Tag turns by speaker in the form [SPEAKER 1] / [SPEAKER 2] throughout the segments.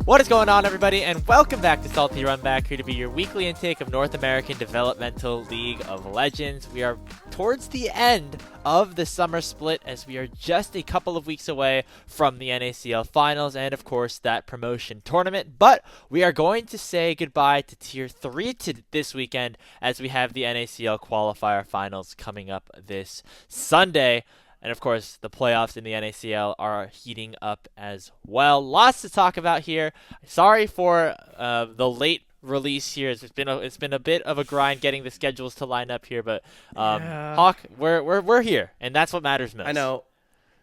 [SPEAKER 1] What is going on, everybody, and welcome back to Salty Runback, here to be your weekly intake of North American Developmental League of Legends. We are towards the end of the summer split, as we are just a couple of weeks away from the NACL Finals and, of course, that promotion tournament. But we are going to say goodbye to Tier 3 this weekend, as we have the NACL Qualifier Finals coming up this Sunday. And, of course, the playoffs in the NACL are heating up as well. Lots to talk about here. Sorry for the late release here. It's been a bit of a grind getting the schedules to line up here. But, Hawk, we're here, and that's what matters most.
[SPEAKER 2] I know.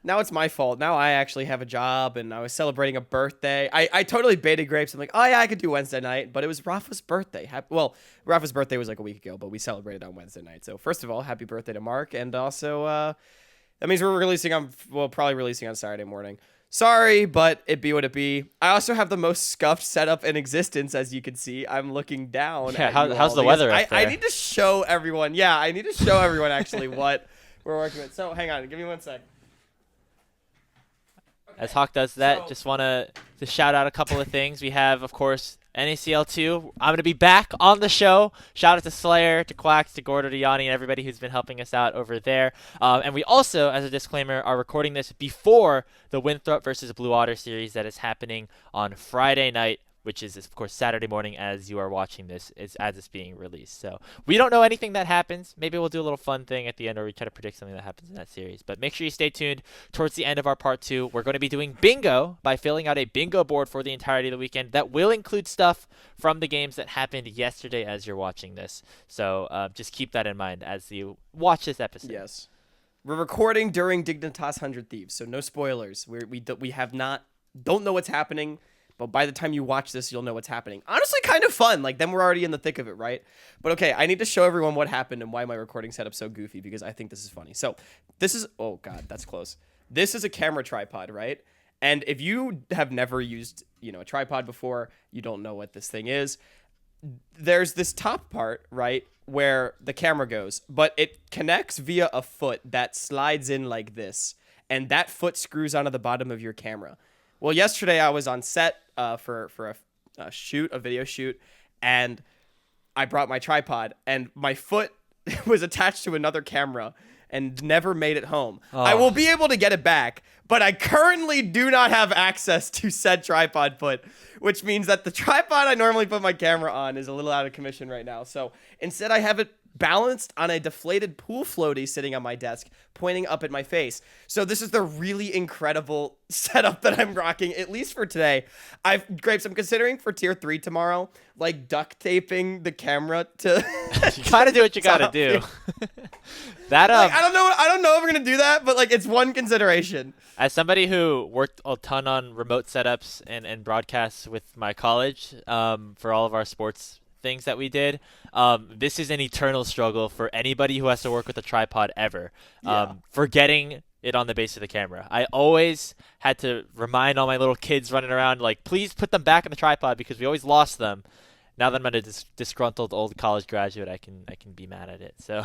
[SPEAKER 2] Now it's my fault. Now I actually have a job, and I was celebrating a birthday. I totally baited Grapes. I'm like, oh, yeah, I could do Wednesday night. But it was Rafa's birthday. Well, Rafa's birthday was like a week ago, but we celebrated on Wednesday night. So, first of all, happy birthday to Mark. And also... that means we're probably releasing on Saturday morning. Sorry, but it be what it be. I also have the most scuffed setup in existence, as you can see. I'm looking down.
[SPEAKER 1] Yeah, how's the weather up there?
[SPEAKER 2] I need to show everyone. Yeah, I need to show everyone actually what we're working with. So hang on, give me 1 sec. Okay.
[SPEAKER 1] As Hawk does that, just want to shout out a couple of things. We have, of course, NACL 2. I'm going to be back on the show. Shout out to Slayer, to Quacks, to Gordo, to Yanni, and everybody who's been helping us out over there. And we also, as a disclaimer, are recording this before the Winthrop versus Blue Otter series that is happening on Friday night, which is, of course, Saturday morning as you are watching this, as it's being released. So we don't know anything that happens. Maybe we'll do a little fun thing at the end, or we try to predict something that happens in that series. But make sure you stay tuned towards the end of our part 2. We're going to be doing bingo by filling out a bingo board for the entirety of the weekend. That will include stuff from the games that happened yesterday as you're watching this. So just keep that in mind as you watch this episode.
[SPEAKER 2] Yes. We're recording during Dignitas 100 Thieves, so no spoilers. We don't know what's happening. But by the time you watch this, you'll know what's happening. Honestly, kind of fun. Like, then we're already in the thick of it, right? But okay, I need to show everyone what happened and why my recording setup's so goofy, because I think this is funny. So this is, oh God, that's close. This is a camera tripod, right? And if you have never used, a tripod before, you don't know what this thing is. There's this top part, right, where the camera goes, but it connects via a foot that slides in like this, and that foot screws onto the bottom of your camera. Well, yesterday I was on set for a video shoot, and I brought my tripod, and my foot was attached to another camera and never made it home. Oh. I will be able to get it back, but I currently do not have access to said tripod foot, which means that the tripod I normally put my camera on is a little out of commission right now. So instead I have it balanced on a deflated pool floaty sitting on my desk, pointing up at my face. So this is the really incredible setup that I'm rocking, at least for today. Grapes, I'm considering for Tier 3 tomorrow, like duct taping the camera to...
[SPEAKER 1] You gotta do what you gotta do.
[SPEAKER 2] I don't know if we're gonna do that, but like it's one consideration.
[SPEAKER 1] As somebody who worked a ton on remote setups and broadcasts with my college for all of our sports things that we did, this is an eternal struggle for anybody who has to work with a tripod ever. Forgetting it on the base of the camera. I always had to remind all my little kids running around, like, please put them back on the tripod because we always lost them. Now that I'm a disgruntled old college graduate, I can be mad at it. So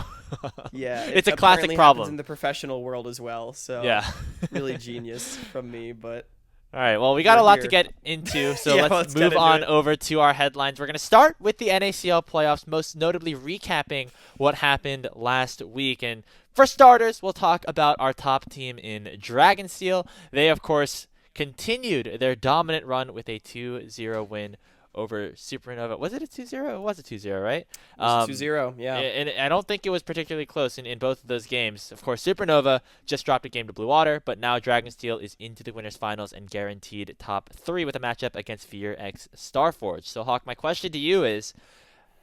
[SPEAKER 2] yeah,
[SPEAKER 1] it's a classic problem
[SPEAKER 2] in the professional world as well. So
[SPEAKER 1] yeah,
[SPEAKER 2] really genius from me, but.
[SPEAKER 1] All right, well, we got a lot to get into, so let's move on over to our headlines. We're going to start with the NACL playoffs, most notably recapping what happened last week. And for starters, we'll talk about our top team in Dragonsteel. They, of course, continued their dominant run with a 2-0 win over Supernova. Was it a 2-0? It was a 2-0, right?
[SPEAKER 2] It was 2-0, yeah.
[SPEAKER 1] And I don't think it was particularly close in both of those games. Of course, Supernova just dropped a game to Blue Otter, but now Dragonsteel is into the winners finals and guaranteed top 3 with a matchup against Fear X Starforge. So, Hawk, my question to you is,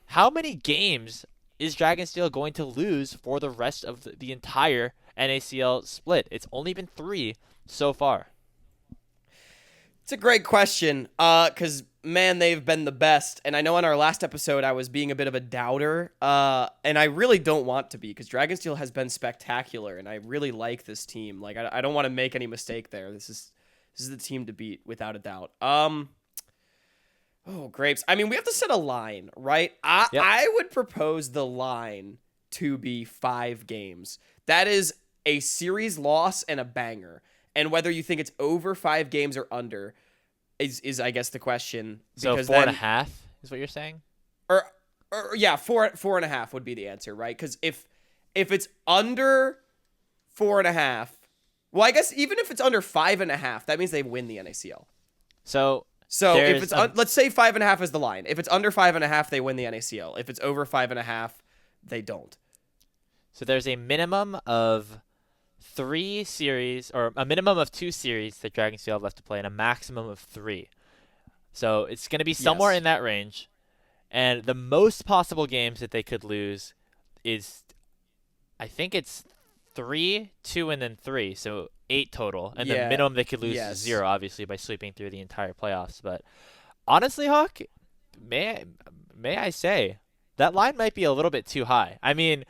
[SPEAKER 1] how many games is Dragonsteel going to lose for the rest of the entire NACL split? It's only been 3 so far.
[SPEAKER 2] It's a great question, because, man, they've been the best. And I know on our last episode I was being a bit of a doubter, and I really don't want to be, because Dragonsteel has been spectacular, and I really like this team. Like, I don't want to make any mistake there. This is the team to beat, without a doubt. Oh, Grapes. I mean, we have to set a line, right? I would propose the line to be 5 games. That is a series loss and a banger. And whether you think it's over 5 games or under is I guess the question.
[SPEAKER 1] So
[SPEAKER 2] because
[SPEAKER 1] 4.5 is what you're saying?
[SPEAKER 2] Or yeah, 4.5 would be the answer, right? Because if it's under 4.5, well, I guess even if it's under 5.5, that means they win the NACL.
[SPEAKER 1] So
[SPEAKER 2] if it's let's say 5.5 is the line. If it's under 5.5, they win the NACL. If it's over 5.5, they don't.
[SPEAKER 1] So there's a minimum of 3 series, or a minimum of 2 series that Dragonsteel have left to play, and a maximum of 3. So it's going to be somewhere in that range. And the most possible games that they could lose is, I think it's 3, 2, and then 3. So 8 total. And the minimum they could lose is 0, obviously, by sweeping through the entire playoffs. But honestly, Hawk, may I say, that line might be a little bit too high. I mean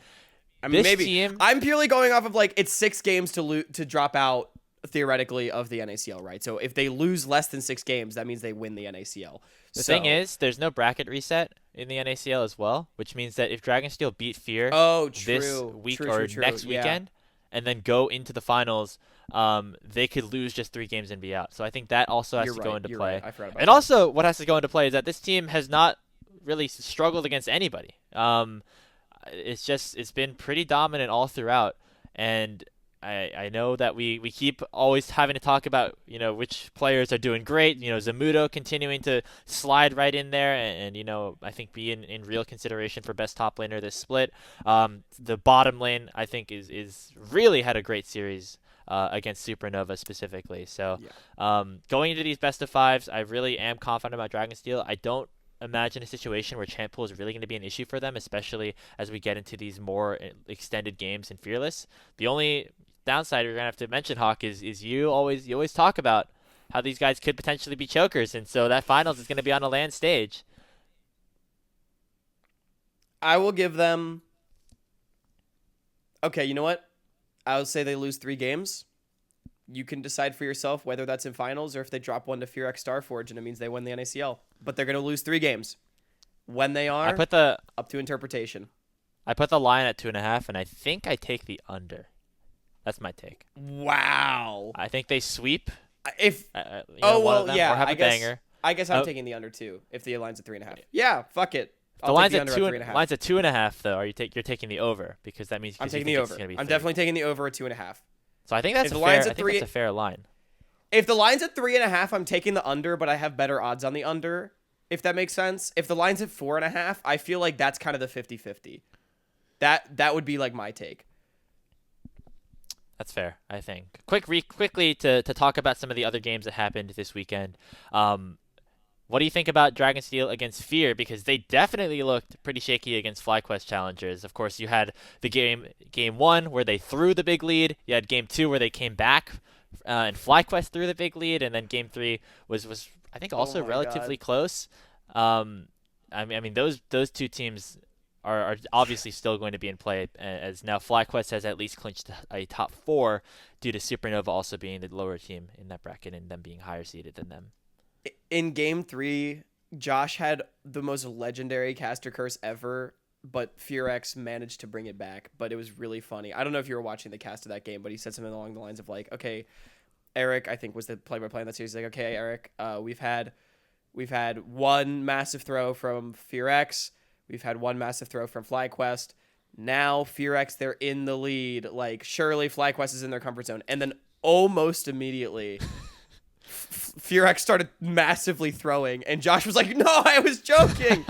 [SPEAKER 1] maybe. Team,
[SPEAKER 2] I'm purely going off of, like, it's 6 games to drop out, theoretically, of the NACL, right? So if they lose less than 6 games, that means they win the NACL.
[SPEAKER 1] The thing is, there's no bracket reset in the NACL as well, which means that if Dragonsteel beat Fear this week or next weekend and then go into the finals, they could lose just 3 games and be out. So I think that also has to go into play.
[SPEAKER 2] Right. I forgot about
[SPEAKER 1] and
[SPEAKER 2] that.
[SPEAKER 1] Also, what has to go into play is that this team has not really struggled against anybody. It's been pretty dominant all throughout, and I know that we keep always having to talk about, which players are doing great. Zamudo continuing to slide right in there and I think be in real consideration for best top laner this split. The bottom lane, I think, is really had a great series against Supernova specifically. So going into these best of 5s, I really am confident about Dragonsteel. I don't imagine a situation where champ pool is really going to be an issue for them, especially as we get into these more extended games in Fearless. The only downside we're gonna have to mention, Hawk, is you always talk about how these guys could potentially be chokers, and so that finals is going to be on a LAN stage.
[SPEAKER 2] I will give them. Okay, you know what? I would say they lose 3 games. You can decide for yourself whether that's in finals or if they drop 1 to FearX Starforge and it means they win the NACL. But they're going to lose 3 games. When they are, up to interpretation.
[SPEAKER 1] I put the line at 2.5, and I think I take the under. That's my take.
[SPEAKER 2] Wow.
[SPEAKER 1] I think they sweep.
[SPEAKER 2] If
[SPEAKER 1] or have a banger.
[SPEAKER 2] I guess I'm taking the under 2 if the line's at 3.5. Yeah, fuck it.
[SPEAKER 1] The line's at 3.5. Line's at 2.5 though. You're taking the over because that means
[SPEAKER 2] I'm taking the over. I'm definitely taking the over at 2.5.
[SPEAKER 1] So I think that's that's a fair line.
[SPEAKER 2] If the line's at 3.5, I'm taking the under, but I have better odds on the under. If that makes sense. If the line's at 4.5, I feel like that's kind of the 50-50. That would be like my take.
[SPEAKER 1] That's fair, I think. Quickly to talk about some of the other games that happened this weekend. What do you think about Dragonsteel against Fear? Because they definitely looked pretty shaky against FlyQuest challengers. Of course, you had the game 1 where they threw the big lead. You had game 2 where they came back and FlyQuest threw the big lead, and then game 3 was I think also relatively close. I mean those 2 teams are obviously still going to be in play, as now FlyQuest has at least clinched a top 4 due to Supernova also being the lower team in that bracket and them being higher seeded than them.
[SPEAKER 2] In game 3, Josh had the most legendary caster curse ever, but FearX managed to bring it back. But it was really funny. I don't know if you were watching the cast of that game, but he said something along the lines of like, okay, Eric, I think was the play-by-play in that series. Like, okay, Eric, we've had 1 massive throw from FearX. We've had 1 massive throw from FlyQuest. Now FearX, they're in the lead. Like, surely FlyQuest is in their comfort zone. And then almost immediately, FearX started massively throwing. And Josh was like, no, I was joking.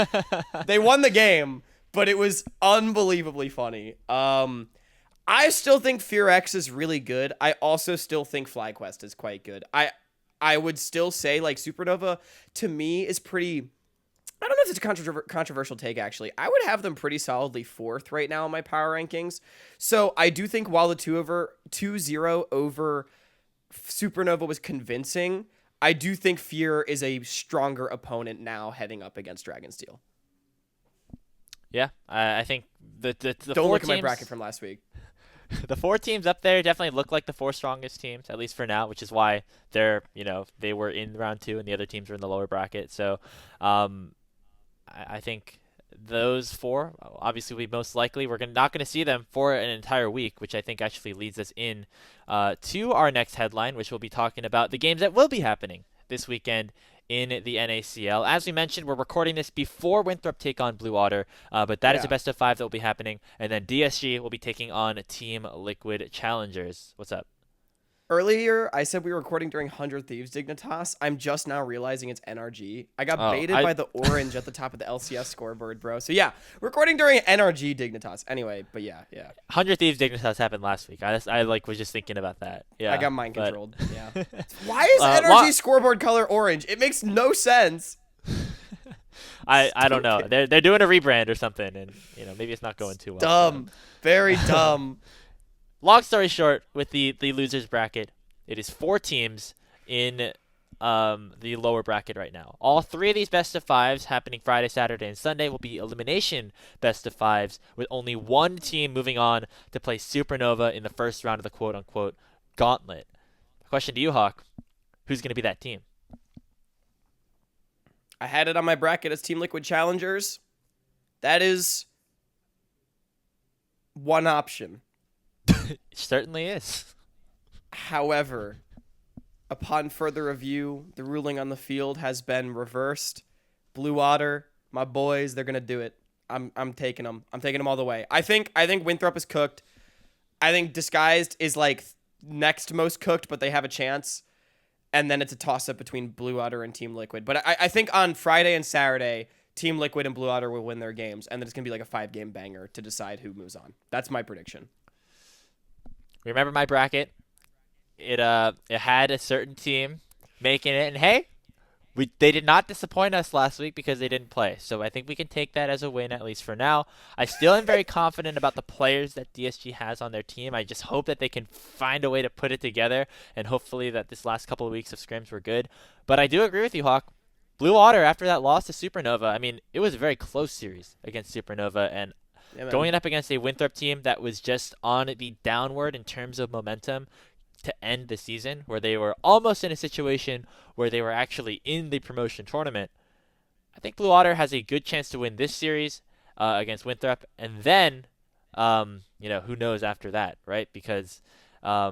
[SPEAKER 2] They won the game, but it was unbelievably funny. I still think FearX is really good. I also still think FlyQuest is quite good. I would still say, like, Supernova, to me, is pretty... I don't know if it's a controversial take, actually. I would have them pretty solidly 4th right now in my power rankings. So I do think while the 2-0 over Supernova was convincing, I do think Fear is a stronger opponent now heading up against Dragonsteel.
[SPEAKER 1] Yeah, I think the
[SPEAKER 2] don't look at my bracket from last week.
[SPEAKER 1] The 4 teams up there definitely look like the 4 strongest teams, at least for now, which is why they were in round 2 and the other teams were in the lower bracket. So I think those four, obviously, most likely we're not going to see them for an entire week, which I think actually leads us in to our next headline, which we'll be talking about the games that will be happening this weekend in the NACL. As we mentioned, we're recording this before Winthrop take on Blue Otter, but that is a best of 5 that will be happening, and then DSG will be taking on Team Liquid Challengers. What's up?
[SPEAKER 2] Earlier, I said we were recording during 100 Thieves Dignitas. I'm just now realizing it's NRG. I got baited by the orange at the top of the LCS scoreboard, bro. So yeah, recording during NRG Dignitas. Anyway, but yeah.
[SPEAKER 1] 100 Thieves Dignitas happened last week. I was just thinking about that. Yeah,
[SPEAKER 2] I got mind controlled. Yeah. Why is NRG scoreboard color orange? It makes no sense.
[SPEAKER 1] I don't know. They're doing a rebrand or something, and maybe it's not going too well.
[SPEAKER 2] Dumb, very dumb.
[SPEAKER 1] Long story short, with the losers bracket, it is 4 teams in the lower bracket right now. All 3 of these best of 5s happening Friday, Saturday, and Sunday will be elimination best of 5s, with only 1 team moving on to play Supernova in the first round of the quote-unquote gauntlet. Question to you, Hawk. Who's going to be that team?
[SPEAKER 2] I had it on my bracket as Team Liquid Challengers. That is one option.
[SPEAKER 1] It certainly is.
[SPEAKER 2] However, upon further review, the ruling on the field has been reversed. Blue Otter, my boys, they're gonna do it. I'm taking them. I'm taking them all the way. I think Winthrop is cooked. I think Disguised is like next most cooked, but they have a chance. And then it's a toss up between Blue Otter and Team Liquid. But I think on Friday and Saturday, Team Liquid and Blue Otter will win their games, and then it's gonna be like a 5-game banger to decide who moves on. That's my prediction.
[SPEAKER 1] Remember my bracket? It had a certain team making it, and hey, they did not disappoint us last week because they didn't play. So I think we can take that as a win, at least for now. I still am very confident about the players that DSG has on their team. I just hope that they can find a way to put it together, and hopefully that this last couple of weeks of scrims were good. But I do agree with you, Hawk. Blue Otter, after that loss to Supernova, I mean, it was a very close series against Supernova, and going up against a Winthrop team that was just on the downward in terms of momentum to end the season, where they were almost in a situation where they were actually in the promotion tournament, I think Blue Otter has a good chance to win this series against Winthrop, and then, who knows after that, right? Because I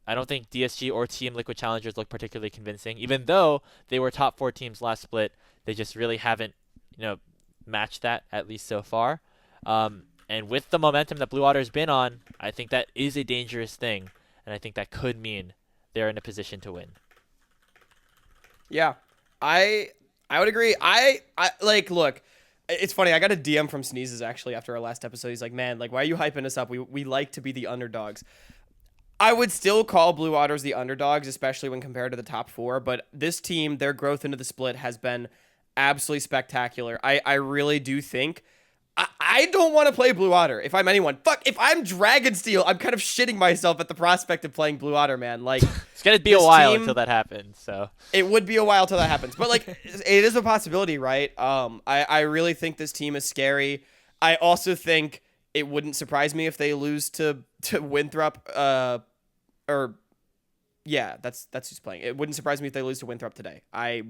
[SPEAKER 1] don't think DSG or Team Liquid Challengers look particularly convincing, even though they were top 4 teams last split. They just really haven't, matched that, at least so far. And with the momentum that Blue Otter's been on, I think that is a dangerous thing, and I think that could mean they're in a position to win.
[SPEAKER 2] Yeah, I would agree. I look, it's funny. I got a DM from Sneezes actually after our last episode. He's like, man, like, why are you hyping us up? We like to be the underdogs. I would still call Blue Otters the underdogs, especially when compared to the top 4. But this team, their growth into the split has been absolutely spectacular. I really do think. I don't want to play Blue Otter if I'm anyone. Fuck, if I'm Dragonsteel, I'm kind of shitting myself at the prospect of playing Blue Otter, man. Like,
[SPEAKER 1] it's going to be a while until that happens, so.
[SPEAKER 2] It would be a while till that happens. But, like, it is a possibility, right? I really think this team is scary. I also think it wouldn't surprise me if they lose to Winthrop. That's who's playing. It wouldn't surprise me if they lose to Winthrop today. I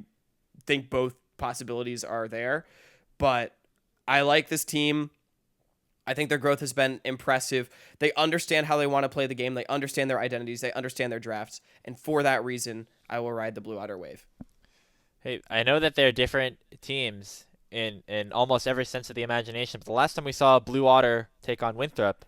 [SPEAKER 2] think both possibilities are there. But I like this team. I think their growth has been impressive. They understand how they want to play the game. They understand their identities. They understand their drafts. And for that reason, I will ride the Blue Otter wave.
[SPEAKER 1] Hey, I know that they're different teams in almost every sense of the imagination, but the last time we saw Blue Otter take on Winthrop,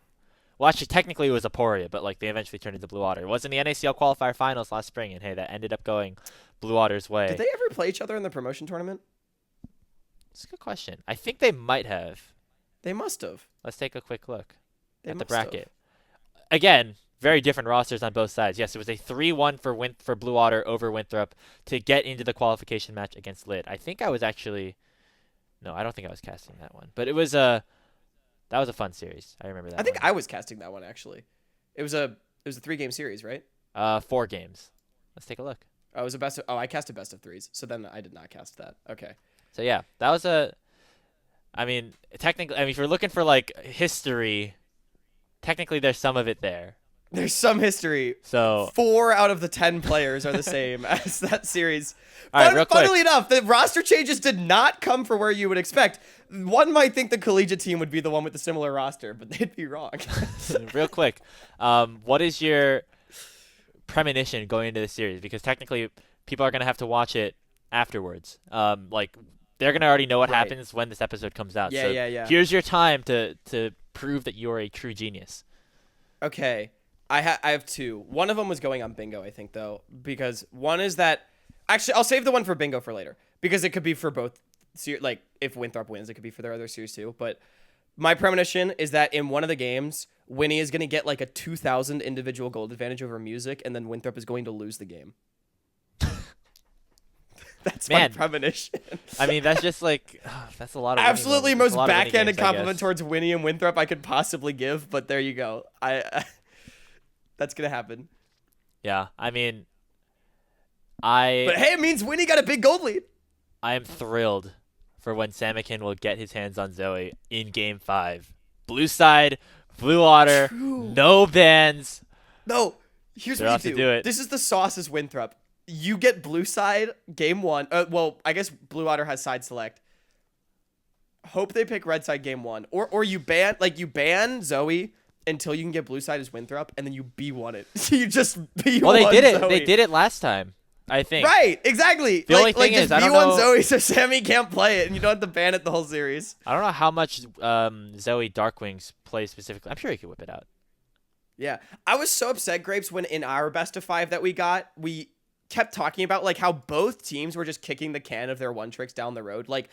[SPEAKER 1] well, actually, technically it was Aporia, but like they eventually turned into Blue Otter. It was in the NACL Qualifier Finals last spring, and hey, that ended up going Blue Otter's way.
[SPEAKER 2] Did they ever play each other in the promotion tournament?
[SPEAKER 1] That's a good question. I think they might have.
[SPEAKER 2] They must have.
[SPEAKER 1] Let's take a quick look at the bracket. Again, very different rosters on both sides. Yes, it was a 3-1 for Blue Otter over Winthrop to get into the qualification match against Lit. I think I was actually... No, I don't think I was casting that one. But it was that was a fun series. I remember that
[SPEAKER 2] I think I was casting that one, actually. It was a 3-game series, right?
[SPEAKER 1] 4 games. Let's take a look.
[SPEAKER 2] Oh, it was a best of... Oh, I cast a best of 3s. So then I did not cast that. Okay.
[SPEAKER 1] So yeah, that was technically, if you're looking for like history, technically there's some of it there.
[SPEAKER 2] There's some history.
[SPEAKER 1] So
[SPEAKER 2] 4 out of the 10 players are the same as that series.
[SPEAKER 1] All right, real quick.
[SPEAKER 2] Funnily enough, the roster changes did not come for where you would expect. One might think the collegiate team would be the one with the similar roster, but they'd be wrong.
[SPEAKER 1] real quick, what is your premonition going into the series? Because technically, people are going to have to watch it afterwards. Like, they're going to already know what happens when this episode comes out.
[SPEAKER 2] Yeah.
[SPEAKER 1] Here's your time to prove that you are a true genius.
[SPEAKER 2] Okay. I have 2. One of them was going on bingo, I think, though, because one is that actually I'll save the one for bingo for later because it could be for both. Like if Winthrop wins, it could be for their other series too. But my premonition is that in one of the games, Winnie is going to get like a 2,000 individual gold advantage over Music, and then Winthrop is going to lose the game. That's my premonition.
[SPEAKER 1] I mean, that's just like that's a lot of
[SPEAKER 2] absolutely most backhanded
[SPEAKER 1] games,
[SPEAKER 2] compliment towards Winnie and Winthrop I could possibly give. But there you go. That's gonna happen.
[SPEAKER 1] Yeah, I mean,
[SPEAKER 2] But hey, it means Winnie got a big gold lead.
[SPEAKER 1] I am thrilled for when Samikin will get his hands on Zoe in Game 5. Blue side, blue water, no bans.
[SPEAKER 2] No, here's what you do. This is the sauce as Winthrop. You get blue side Game 1. Well, I guess blue water has side select. Hope they pick red side Game 1, or you ban Zoe until you can get blue side as Winthrop, and then you B1 it. You just B1.
[SPEAKER 1] Well, they did it.
[SPEAKER 2] Zoe.
[SPEAKER 1] They did it last time, I think.
[SPEAKER 2] Right, exactly.
[SPEAKER 1] The only thing is, I don't know.
[SPEAKER 2] Zoe so Sammy can't play it, and you don't have to ban it the whole series.
[SPEAKER 1] I don't know how much Zoe Darkwings plays specifically. I'm sure he could whip it out.
[SPEAKER 2] Yeah, I was so upset, Grapes, when in our best of 5 that we got, we kept talking about like how both teams were just kicking the can of their one tricks down the road. Like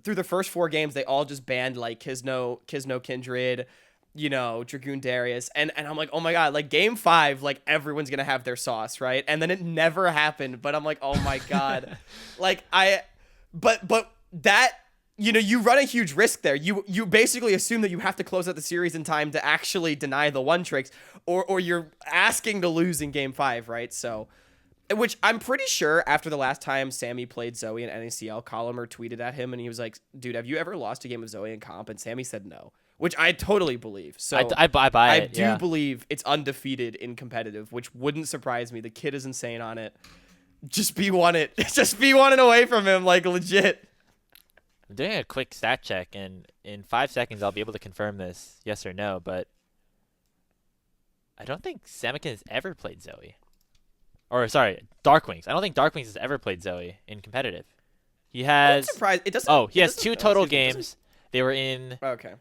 [SPEAKER 2] through the first 4 games, they all just banned like Kisno Kindred, Dragoon Darius, and I'm like, oh my god, like Game 5, like everyone's gonna have their sauce, right? And then it never happened, but I'm like, oh my god, like but that you run a huge risk there. You basically assume that you have to close out the series in time to actually deny the one tricks, or you're asking to lose in Game 5, right? So, which I'm pretty sure after the last time Sammy played Zoe in NACL, Colomer tweeted at him and he was like, dude, have you ever lost a game of Zoe in comp? And Sammy said no. Which I totally believe. So
[SPEAKER 1] I buy it.
[SPEAKER 2] I do believe it's undefeated in competitive, which wouldn't surprise me. The kid is insane on it. Just B1 it. Just B1 it away from him, like legit.
[SPEAKER 1] I'm doing a quick stat check, and in 5 seconds I'll be able to confirm this, yes or no. But I don't think Samikin has ever played Zoe. Or sorry, Darkwings. I don't think Darkwings has ever played Zoe in competitive. He has.
[SPEAKER 2] I'm surprised. It doesn't.
[SPEAKER 1] Oh, he has 2 total games. They were in.
[SPEAKER 2] Okay.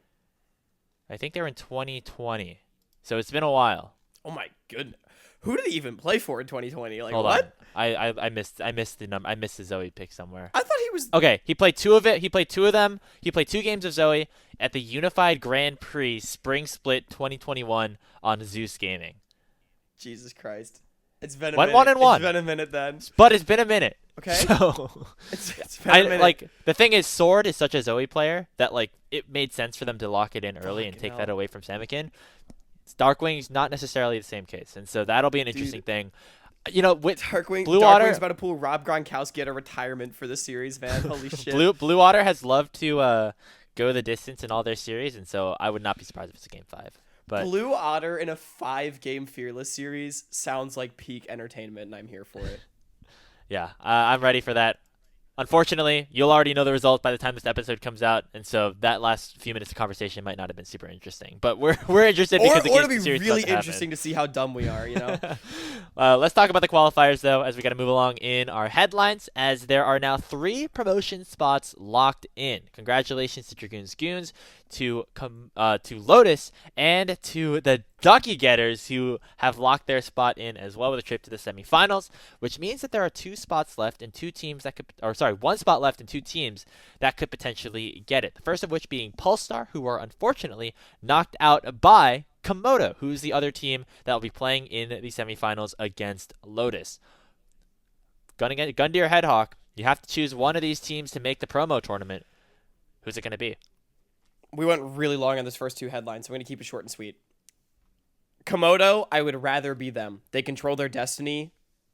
[SPEAKER 1] I think they were in 2020, so it's been a while.
[SPEAKER 2] Oh my goodness, who did he even play for in 2020? Like
[SPEAKER 1] Hold
[SPEAKER 2] what?
[SPEAKER 1] On. I missed the number. I missed the Zoe pick somewhere.
[SPEAKER 2] I thought he was.
[SPEAKER 1] Okay, he played 2 of it. He played 2 of them. He played 2 games of Zoe at the Unified Grand Prix Spring Split 2021 on Zeus Gaming.
[SPEAKER 2] Jesus Christ. It's been a
[SPEAKER 1] Went
[SPEAKER 2] minute.
[SPEAKER 1] 1-1.
[SPEAKER 2] It's been a minute then.
[SPEAKER 1] But it's been a minute.
[SPEAKER 2] Okay.
[SPEAKER 1] So
[SPEAKER 2] it's been a minute.
[SPEAKER 1] Like the thing is, Sword is such a Zoe player that like it made sense for them to lock it in early and take that away from Samikin. Darkwing's not necessarily the same case, and so that'll be an interesting thing. With Blue Water,
[SPEAKER 2] Darkwing's about to pull Rob Gronkowski out of retirement for this series, man. Holy shit.
[SPEAKER 1] Blue Water has loved to go the distance in all their series, and so I would not be surprised if it's a Game 5. But
[SPEAKER 2] Blue Otter in a 5-game Fearless series sounds like peak entertainment, and I'm here for it.
[SPEAKER 1] Yeah, I'm ready for that. Unfortunately, you'll already know the result by the time this episode comes out, and so that last few minutes of conversation might not have been super interesting. But we're interested because
[SPEAKER 2] it'll be really interesting to see how dumb we are.
[SPEAKER 1] Let's talk about the qualifiers though, as we got to move along in our headlines. As there are now 3 promotion spots locked in. Congratulations to Dragoon's Goons, to Lotus, and to the Ducky Getters, who have locked their spot in as well with a trip to the semifinals, which means that there are 2 spots left and 2 teams that could, or sorry, 1 spot left and 2 teams that could potentially get it. The first of which being Pulsar, who are unfortunately knocked out by Komodo, who's the other team that will be playing in the semifinals against Lotus. Gun to your head, Hawk. You have to choose one of these teams to make the promo tournament. Who's it going to be?
[SPEAKER 2] We went really long on this first 2 headlines, so I'm going to keep it short and sweet. Komodo, I would rather be them. They control their destiny.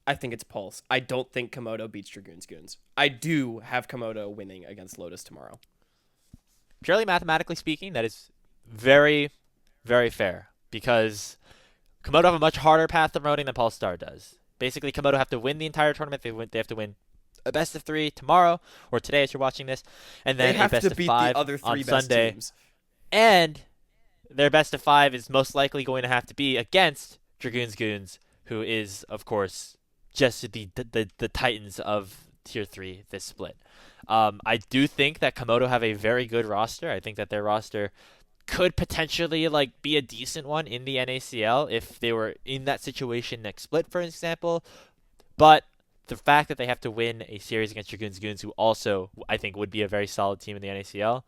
[SPEAKER 2] I think it's Pulse. I don't think Komodo beats Dragoon's Goons. I do have Komodo winning against Lotus tomorrow.
[SPEAKER 1] Purely mathematically speaking, that is very, very fair, because Komodo have a much harder path to promoting than Polestar does. Basically, Komodo have to win the entire tournament. They have to win a best of 3 tomorrow or today as you're watching this, and then
[SPEAKER 2] They have
[SPEAKER 1] a best
[SPEAKER 2] to
[SPEAKER 1] of
[SPEAKER 2] beat
[SPEAKER 1] 5
[SPEAKER 2] the other 3
[SPEAKER 1] on
[SPEAKER 2] best
[SPEAKER 1] Sunday.
[SPEAKER 2] teams.
[SPEAKER 1] And their best of 5 is most likely going to have to be against Dragoons Goons, who is, of course, just the titans of Tier 3 this split. I do think that Komodo have a very good roster. I think that their roster could potentially be a decent one in the NACL if they were in that situation next split, for example. But the fact that they have to win a series against Dragoons Goons, who also I think would be a very solid team in the NACL,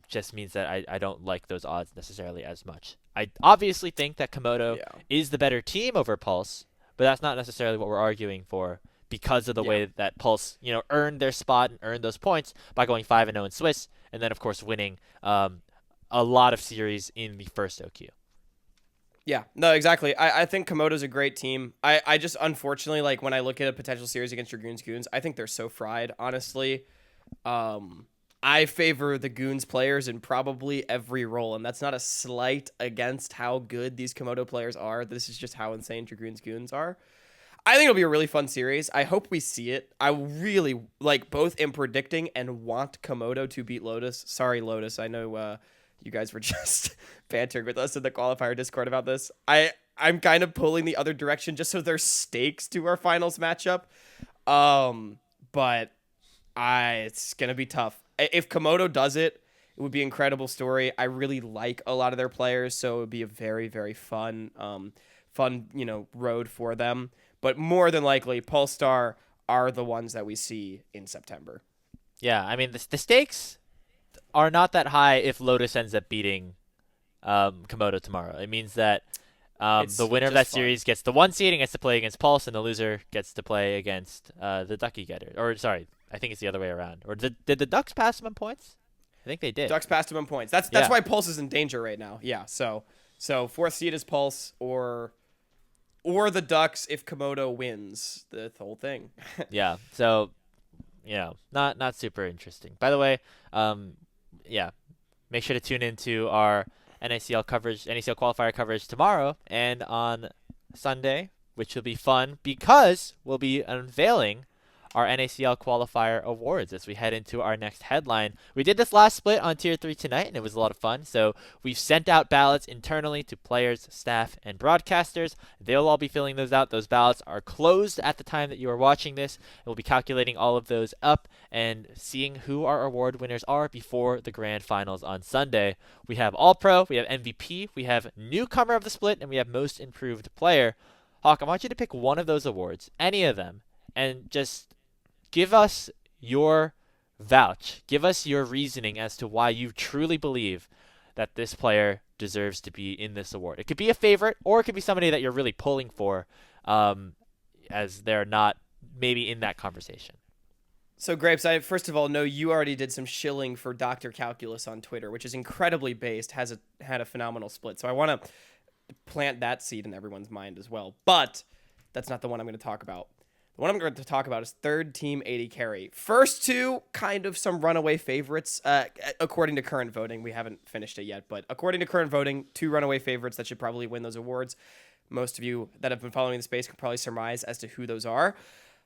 [SPEAKER 1] just means that I don't like those odds necessarily as much. I obviously think that Komodo is the better team over Pulse, but that's not necessarily what we're arguing for because of the way that Pulse, earned their spot and earned those points by going 5-0 in Swiss, and then of course winning a lot of series in the first OQ.
[SPEAKER 2] Yeah, no, exactly. I think Komodo's a great team. I just, unfortunately, when I look at a potential series against Dragoons Goons, I think they're so fried, honestly. I favor the Goons players in probably every role, and that's not a slight against how good these Komodo players are. This is just how insane Dragoons Goons are. I think it'll be a really fun series. I hope we see it. I really, both am predicting and want Komodo to beat Lotus. Sorry, Lotus. I know you guys were just bantering with us in the qualifier Discord about this. I'm kind of pulling the other direction just so there's stakes to our finals matchup. But it's going to be tough. If Komodo does it, it would be an incredible story. I really like a lot of their players, so it would be a very, very fun road for them. But more than likely, Polestar are the ones that we see in September.
[SPEAKER 1] Yeah, I mean, the stakes are not that high if Lotus ends up beating Komodo tomorrow. It means that the winner of that series gets the 1 seed and gets to play against Pulse, and the loser gets to play against the Ducky Getter. Or, sorry, I think it's the other way around. Or did the Ducks pass them on points? I think they did.
[SPEAKER 2] Ducks passed them on points. That's why Pulse is in danger right now. Yeah, so 4th seed is Pulse or the Ducks if Komodo wins the whole thing.
[SPEAKER 1] Yeah, so, not super interesting. By the way, make sure to tune into our NACL qualifier coverage tomorrow and on Sunday, which will be fun because we'll be unveiling our NACL qualifier awards as we head into our next headline. We did this last split on Tier 3 tonight, and it was a lot of fun. So we've sent out ballots internally to players, staff, and broadcasters. They'll all be filling those out. Those ballots are closed at the time that you are watching this. We'll be calculating all of those up and seeing who our award winners are before the grand finals on Sunday. We have All-Pro, we have MVP, we have Newcomer of the Split, and we have Most Improved Player. Hawk, I want you to pick one of those awards, any of them, and just give us your vouch. Give us your reasoning as to why you truly believe that this player deserves to be in this award. It could be a favorite, or it could be somebody that you're really pulling for, as they're not maybe in that conversation.
[SPEAKER 2] So, Grapes, I first of all know you already did some shilling for Dr. Calculus on Twitter, which is incredibly based, had a phenomenal split. So I want to plant that seed in everyone's mind as well. But that's not the one I'm going to talk about. The one I'm going to talk about is third team AD carry. First 2, kind of some runaway favorites, according to current voting. We haven't finished it yet, but according to current voting, 2 runaway favorites that should probably win those awards. Most of you that have been following the space can probably surmise as to who those are.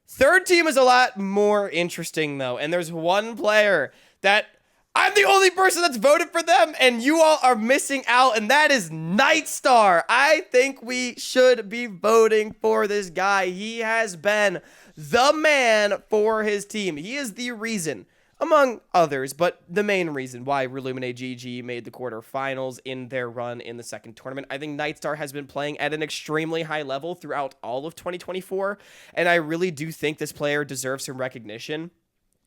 [SPEAKER 2] Third team is a lot more interesting, though, and there's one player that I'm the only person that's voted for them, and you all are missing out, and that is Nightstar. I think we should be voting for this guy. He has been the man for his team. He is the reason, among others, but the main reason why Relumine GG made the quarterfinals in their run in the second tournament. I think Nightstar has been playing at an extremely high level throughout all of 2024, and I really do think this player deserves some recognition.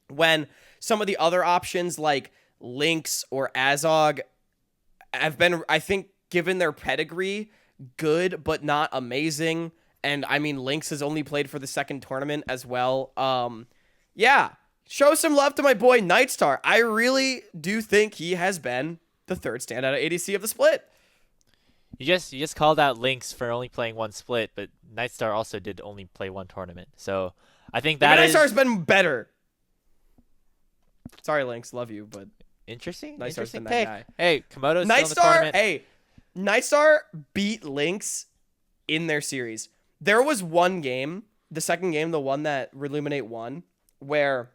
[SPEAKER 2] When some of the other options like Lynx or Azog have been, I think, given their pedigree, good but not amazing. And I mean, Lynx has only played for the second tournament as well. Show some love to my boy Nightstar. I really do think he has been the third standout ADC of the split.
[SPEAKER 1] You just called out Lynx for only playing 1 split, but Nightstar also did only play 1 tournament. So I think that
[SPEAKER 2] Nightstar's been better. Sorry, Lynx, love you, but
[SPEAKER 1] interesting
[SPEAKER 2] Nightstar's been
[SPEAKER 1] take.
[SPEAKER 2] that guy.
[SPEAKER 1] Hey, Komodo's still in the tournament.
[SPEAKER 2] Hey, Nightstar beat Lynx in their series. There was one game, the second game, the one that Reluminate won, where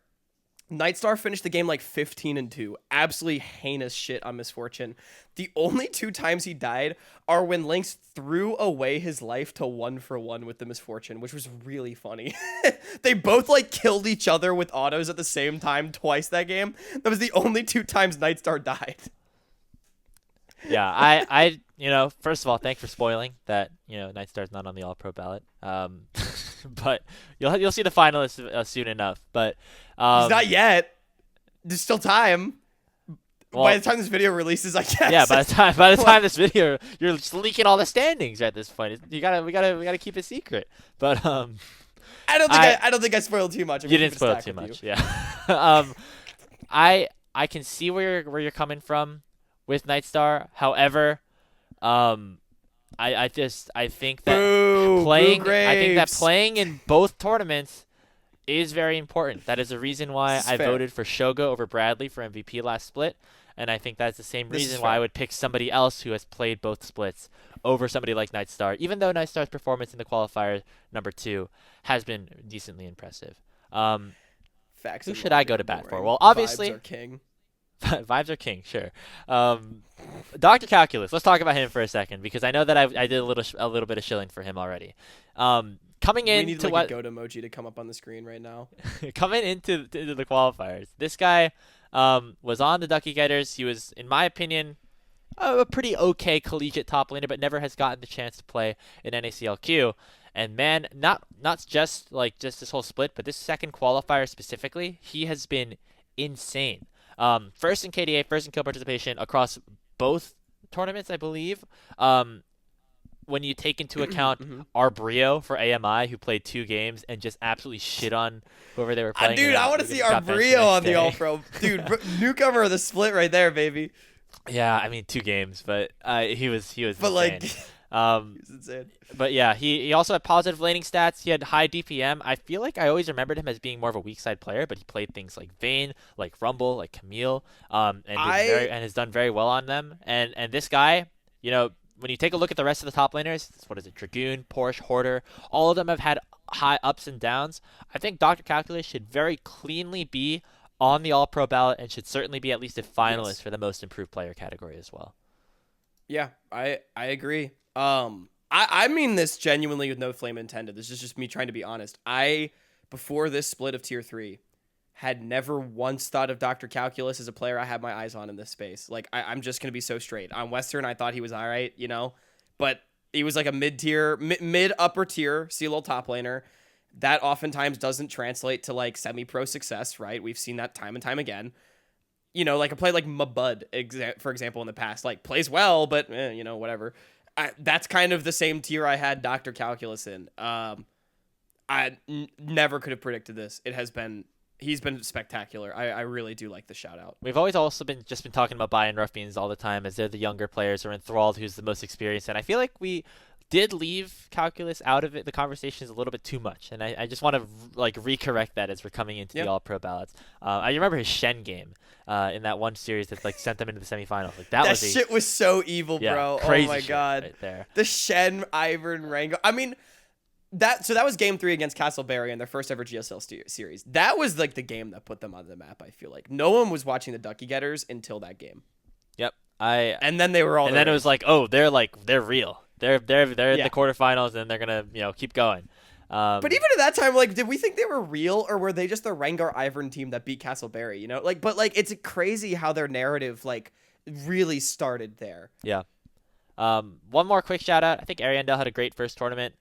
[SPEAKER 2] Nightstar finished the game like 15-2. Absolutely heinous shit on Misfortune. The only 2 times he died are when Lynx threw away his life to 1-for-1 with the Misfortune, which was really funny. They both like killed each other with autos at the same time twice that game. That was the only 2 times Nightstar died.
[SPEAKER 1] Yeah, I first of all, thanks for spoiling that, Nightstar's not on the All-Pro ballot. But you'll see the finalists soon enough. But
[SPEAKER 2] he's not yet. There's still time.
[SPEAKER 1] Well,
[SPEAKER 2] by the time this video releases, I guess.
[SPEAKER 1] Yeah, by the time this video, you're just leaking all the standings at this point. We gotta keep it secret. But
[SPEAKER 2] I don't think I spoiled too much.
[SPEAKER 1] You didn't spoil too much. Yeah. I can see where you're coming from with Nightstar. However, I think that playing in both tournaments is very important. That is the reason why I voted for Shogo over Bradley for MVP last split, and I think that's the same reason why I would pick somebody else who has played both splits over somebody like Nightstar, even though Nightstar's performance in the qualifier number 2 has been decently impressive.
[SPEAKER 2] Facts.
[SPEAKER 1] Who should I go to bat for? Well, obviously,
[SPEAKER 2] Vibes are king.
[SPEAKER 1] Vibes are king, sure. Dr. Calculus, let's talk about him for a second, because I know that I did a little bit of shilling for him already. Coming in,
[SPEAKER 2] we need like a goat emoji to come up on the screen right now.
[SPEAKER 1] Coming into the qualifiers, this guy was on the Ducky Getters. He was, in my opinion, a pretty okay collegiate top laner, but never has gotten the chance to play in NACLQ. And man, not just this whole split, but this second qualifier specifically, he has been insane. First in KDA, first in kill participation across both tournaments, I believe. When you take into account Arbrio for AMI, who played 2 games and just absolutely shit on whoever they were playing.
[SPEAKER 2] Dude, I want to see Arbrio on the All-Pro. Dude, newcomer of the split right there, baby.
[SPEAKER 1] Yeah, I mean 2 games, but he was
[SPEAKER 2] but
[SPEAKER 1] insane.
[SPEAKER 2] Like, he was insane.
[SPEAKER 1] But yeah, he also had positive laning stats. He had high DPM. I feel like I always remembered him as being more of a weak side player, but he played things like Vayne, like Rumble, like Camille, and has done very well on them. And this guy, when you take a look at the rest of the top laners, what is it? Dragoon, Porsche, Hoarder, all of them have had high ups and downs. I think Dr. Calculus should very cleanly be on the All-Pro ballot and should certainly be at least a finalist for the most improved player category as well.
[SPEAKER 2] Yeah, I agree. I mean this genuinely with no flame intended. This is just me trying to be honest. Before this split of tier 3, had never once thought of Dr. Calculus as a player I had my eyes on in this space. Like, I'm just going to be so straight. On Western, I thought he was all right, but he was like a mid-tier, mid-upper tier CLL top laner. That oftentimes doesn't translate to like semi-pro success, right? We've seen that time and time again. Like a play like Mabud, for example, in the past, like plays well, but whatever. That's kind of the same tier I had Dr. Calculus in. I never could have predicted this. He's been spectacular. I really do like the shout out.
[SPEAKER 1] We've always also been talking about Bai and Rough Beans all the time, as they're the younger players, or Enthralled, who's the most experienced. And I feel like we did leave Calculus out of it. The conversation is a little bit too much, and I just want to recorrect that as we're coming into the All-Pro ballots. I remember his Shen game in that one series that sent them into the semifinals. That
[SPEAKER 2] shit was so evil, bro.
[SPEAKER 1] Crazy
[SPEAKER 2] oh my god,
[SPEAKER 1] right there.
[SPEAKER 2] The Shen Ivern Rango. I mean. That was game 3 against Castleberry in their first ever GSL series. That was like the game that put them on the map. I feel like no one was watching the Ducky Getters until that game.
[SPEAKER 1] Yep.
[SPEAKER 2] And then they were all.
[SPEAKER 1] And then it was like, oh, they're real. They're in the quarterfinals, and they're gonna keep going.
[SPEAKER 2] But even at that time, did we think they were real, or were they just the Rengar Ivern team that beat Castleberry? But it's crazy how their narrative really started there.
[SPEAKER 1] Yeah. One more quick shout out. I think Ariandel had a great first tournament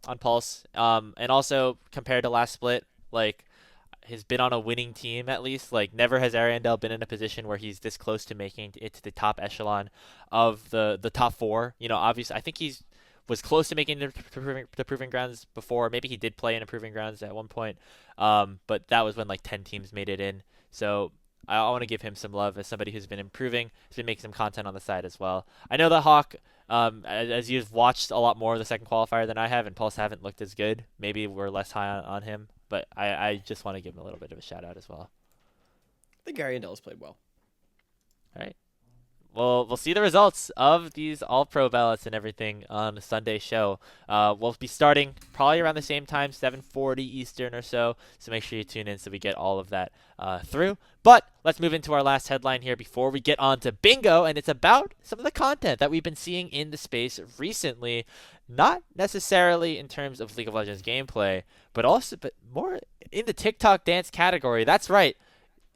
[SPEAKER 1] on Pulse, and also compared to last split, has been on a winning team at least. Never has Ariandel been in a position where he's this close to making it to the top echelon of the top 4. Obviously, I think was close to making the Proving Grounds before. Maybe he did play in a Proving Grounds at one point, but that was when 10 teams made it in. So I want to give him some love as somebody who's been improving, has been making some content on the side as well. I know that Hawk, as you've watched a lot more of the second qualifier than I have, and Pulse haven't looked as good. Maybe we're less high on him, but I just want to give him a little bit of a shout out as well.
[SPEAKER 2] I think Ariandel has played well.
[SPEAKER 1] All right. we'll see the results of these All-Pro ballots and everything on the Sunday show. We'll be starting probably around the same time, 7:40 Eastern or so. So make sure you tune in so we get all of that through. But let's move into our last headline here before we get on to bingo, and it's about some of the content that we've been seeing in the space recently. Not necessarily in terms of League of Legends gameplay, but more in the TikTok dance category. That's right.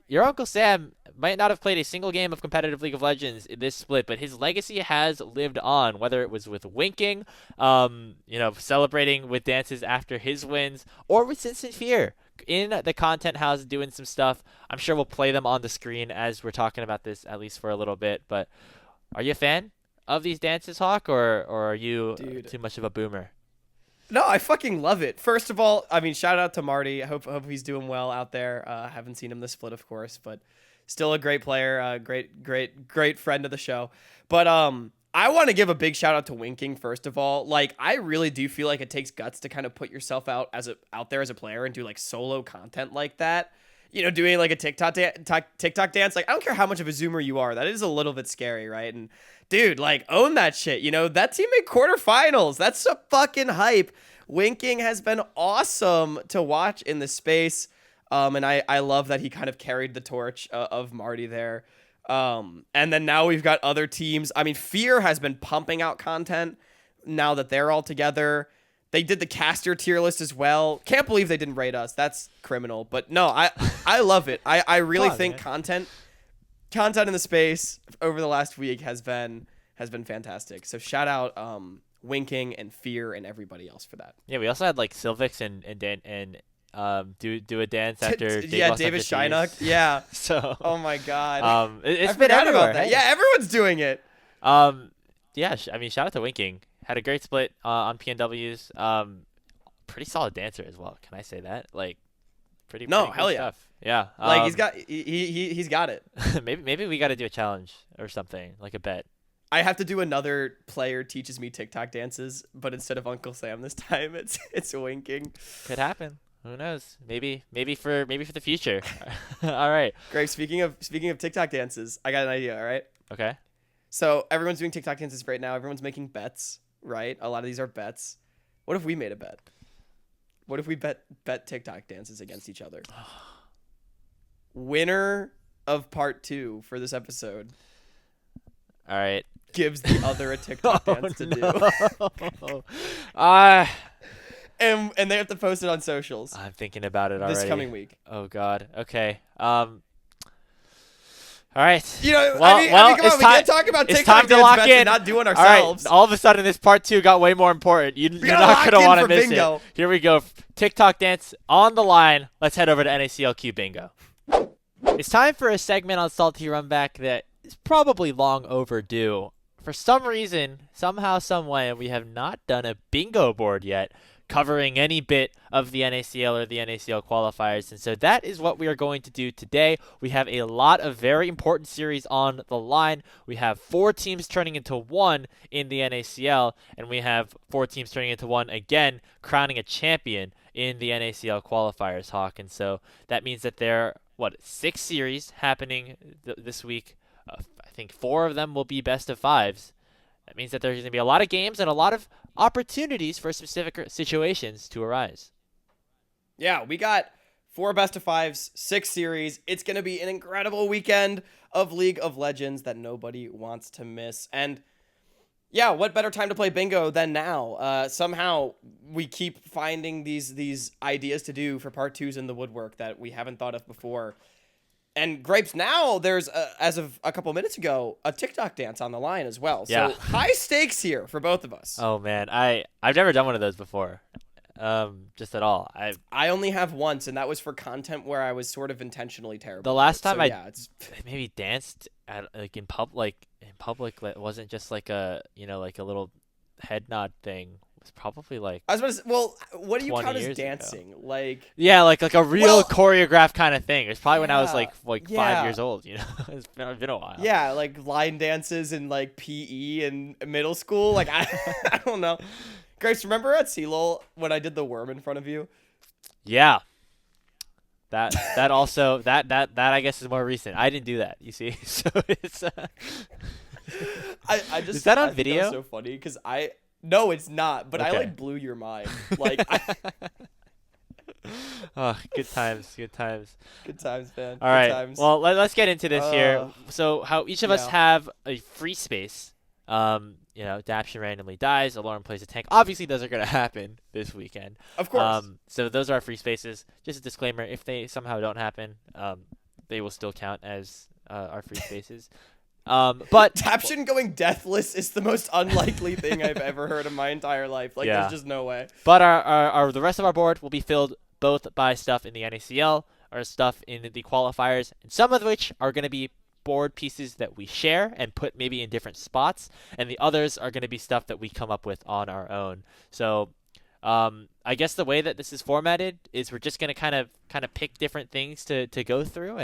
[SPEAKER 1] Your Uncle Sam might not have played a single game of competitive League of Legends in this split, but his legacy has lived on, whether it was with winking, celebrating with dances after his wins, or with Instant Fear in the content house doing some stuff. I'm sure we'll play them on the screen as we're talking about this, at least for a little bit. But are you a fan of these dances, Hawk, or are you too much of a boomer?
[SPEAKER 2] No, I fucking love it. First of all, I mean, shout out to Marty. I hope he's doing well out there. Haven't seen him this split, of course, but still a great player, great friend of the show. But I want to give a big shout out to winking. First of all, like I really do feel like it takes guts to kind of put yourself out there as a player and do like solo content like that. You know, doing like a TikTok dance. Like I don't care how much of a zoomer you are, that is a little bit scary, right? And dude, like own that shit. You know, that team made quarterfinals. That's a fucking hype. Winking has been awesome to watch in the space. And I love that he kind of carried the torch of Marty there. And then now we've got other teams. I mean, Fear has been pumping out content now that they're all together. They did the caster tier list as well. Can't believe they didn't rate us. That's criminal. But no, I love it. I really think content in the space over the last week has been fantastic. So shout out Winking and Fear and everybody else for that.
[SPEAKER 1] Yeah, we also had like Sylvix and do a dance after
[SPEAKER 2] Davis Shynock. Yeah.
[SPEAKER 1] So
[SPEAKER 2] oh my god.
[SPEAKER 1] It's been everywhere.
[SPEAKER 2] About that. Hey? Yeah, everyone's doing it.
[SPEAKER 1] Yeah, I mean, shout out to Winking. Had a great split on PNWs. Pretty solid dancer as well. Can I say that? Like, pretty
[SPEAKER 2] hell
[SPEAKER 1] cool
[SPEAKER 2] yeah.
[SPEAKER 1] stuff. Yeah.
[SPEAKER 2] Like he's got it.
[SPEAKER 1] maybe we got to do a challenge or something, like a bet.
[SPEAKER 2] I have to do another player teaches me TikTok dances, but instead of Uncle Sam this time, it's Winking.
[SPEAKER 1] Could happen. Who knows? Maybe for the future. All right.
[SPEAKER 2] Greg, speaking of TikTok dances, I got an idea. All right.
[SPEAKER 1] Okay.
[SPEAKER 2] So everyone's doing TikTok dances right now. Everyone's making bets, right? A lot of these are bets. What if we made a bet? What if we bet TikTok dances against each other? Winner of part 2 for this episode.
[SPEAKER 1] All right.
[SPEAKER 2] Gives the other a TikTok dance to do. And they have to post it on socials.
[SPEAKER 1] I'm thinking about it already.
[SPEAKER 2] This coming week.
[SPEAKER 1] Oh God. Okay. All right.
[SPEAKER 2] You know, I mean, come on, we can't talk about TikTok dance bets and not doing ourselves.
[SPEAKER 1] All right. All of a sudden, this part 2 got way more important. You're not going to want to miss
[SPEAKER 2] bingo.
[SPEAKER 1] it. Here we go. TikTok dance on the line. Let's head over to NACLQ bingo. It's time for a segment on Salty Runback that is probably long overdue. For some reason, somehow, some way, we have not done a bingo board yet covering any bit of the NACL or the NACL qualifiers. And so that is what we are going to do today. We have a lot of very important series on the line. We have 4 teams turning into 1 in the NACL, and we have 4 teams turning into 1 again, crowning a champion in the NACL qualifiers, Hawk. And so that means that there are, 6 series happening this week. I think 4 of them will be best of 5s. That means that there's going to be a lot of games and a lot of opportunities for specific situations to arise.
[SPEAKER 2] Yeah, we got 4 best of 5s, 6 series. It's going to be an incredible weekend of League of Legends that nobody wants to miss. And yeah, what better time to play bingo than now? Somehow we keep finding these ideas to do for part 2s in the woodwork that we haven't thought of before. And Grapes, now there's, as of a couple minutes ago, a TikTok dance on the line as well.
[SPEAKER 1] Yeah.
[SPEAKER 2] So high stakes here for both of us.
[SPEAKER 1] Oh, man. I've never done one of those before, just at all.
[SPEAKER 2] I only have once, and that was for content where I was sort of intentionally terrible.
[SPEAKER 1] The last time
[SPEAKER 2] it's
[SPEAKER 1] maybe danced at in public, it wasn't just like a little head nod thing. It was probably like
[SPEAKER 2] I was about to say, well, what do you count as
[SPEAKER 1] dancing?
[SPEAKER 2] Ago. Like
[SPEAKER 1] a real choreographed kind of thing. It's probably when I was like 5 years old. You know, it's been a while.
[SPEAKER 2] Yeah, like line dances in like PE in middle school. Like I don't know. Grace, remember at CLOL when I did the worm in front of you?
[SPEAKER 1] Yeah. That also that I guess is more recent. I didn't do that. You see, so it's.
[SPEAKER 2] I just
[SPEAKER 1] Is that on
[SPEAKER 2] I think that
[SPEAKER 1] video?
[SPEAKER 2] was so funny because no, it's not. But I
[SPEAKER 1] Okay.
[SPEAKER 2] like blew your mind. Like,
[SPEAKER 1] Oh, good times, good times.
[SPEAKER 2] good times, man.
[SPEAKER 1] All
[SPEAKER 2] Good
[SPEAKER 1] right.
[SPEAKER 2] times.
[SPEAKER 1] Well, let's get into this here.
[SPEAKER 2] Uh,
[SPEAKER 1] So, how each of us
[SPEAKER 2] yeah.
[SPEAKER 1] have a free space. Adaption randomly dies. Alarm plays a tank. Obviously, those are going to happen this weekend.
[SPEAKER 2] Of course.
[SPEAKER 1] So those are our free spaces. Just a disclaimer: if they somehow don't happen, they will still count as our free spaces. But
[SPEAKER 2] Adaption going deathless is the most unlikely thing I've ever heard in my entire life. Like,
[SPEAKER 1] Yeah.
[SPEAKER 2] there's just no way.
[SPEAKER 1] But our the rest of our board will be filled both by stuff in the NACL or stuff in the qualifiers, and some of which are going to be board pieces that we share and put maybe in different spots, and the others are going to be stuff that we come up with on our own. So I guess the way that this is formatted is we're just going to kind of pick different things to go through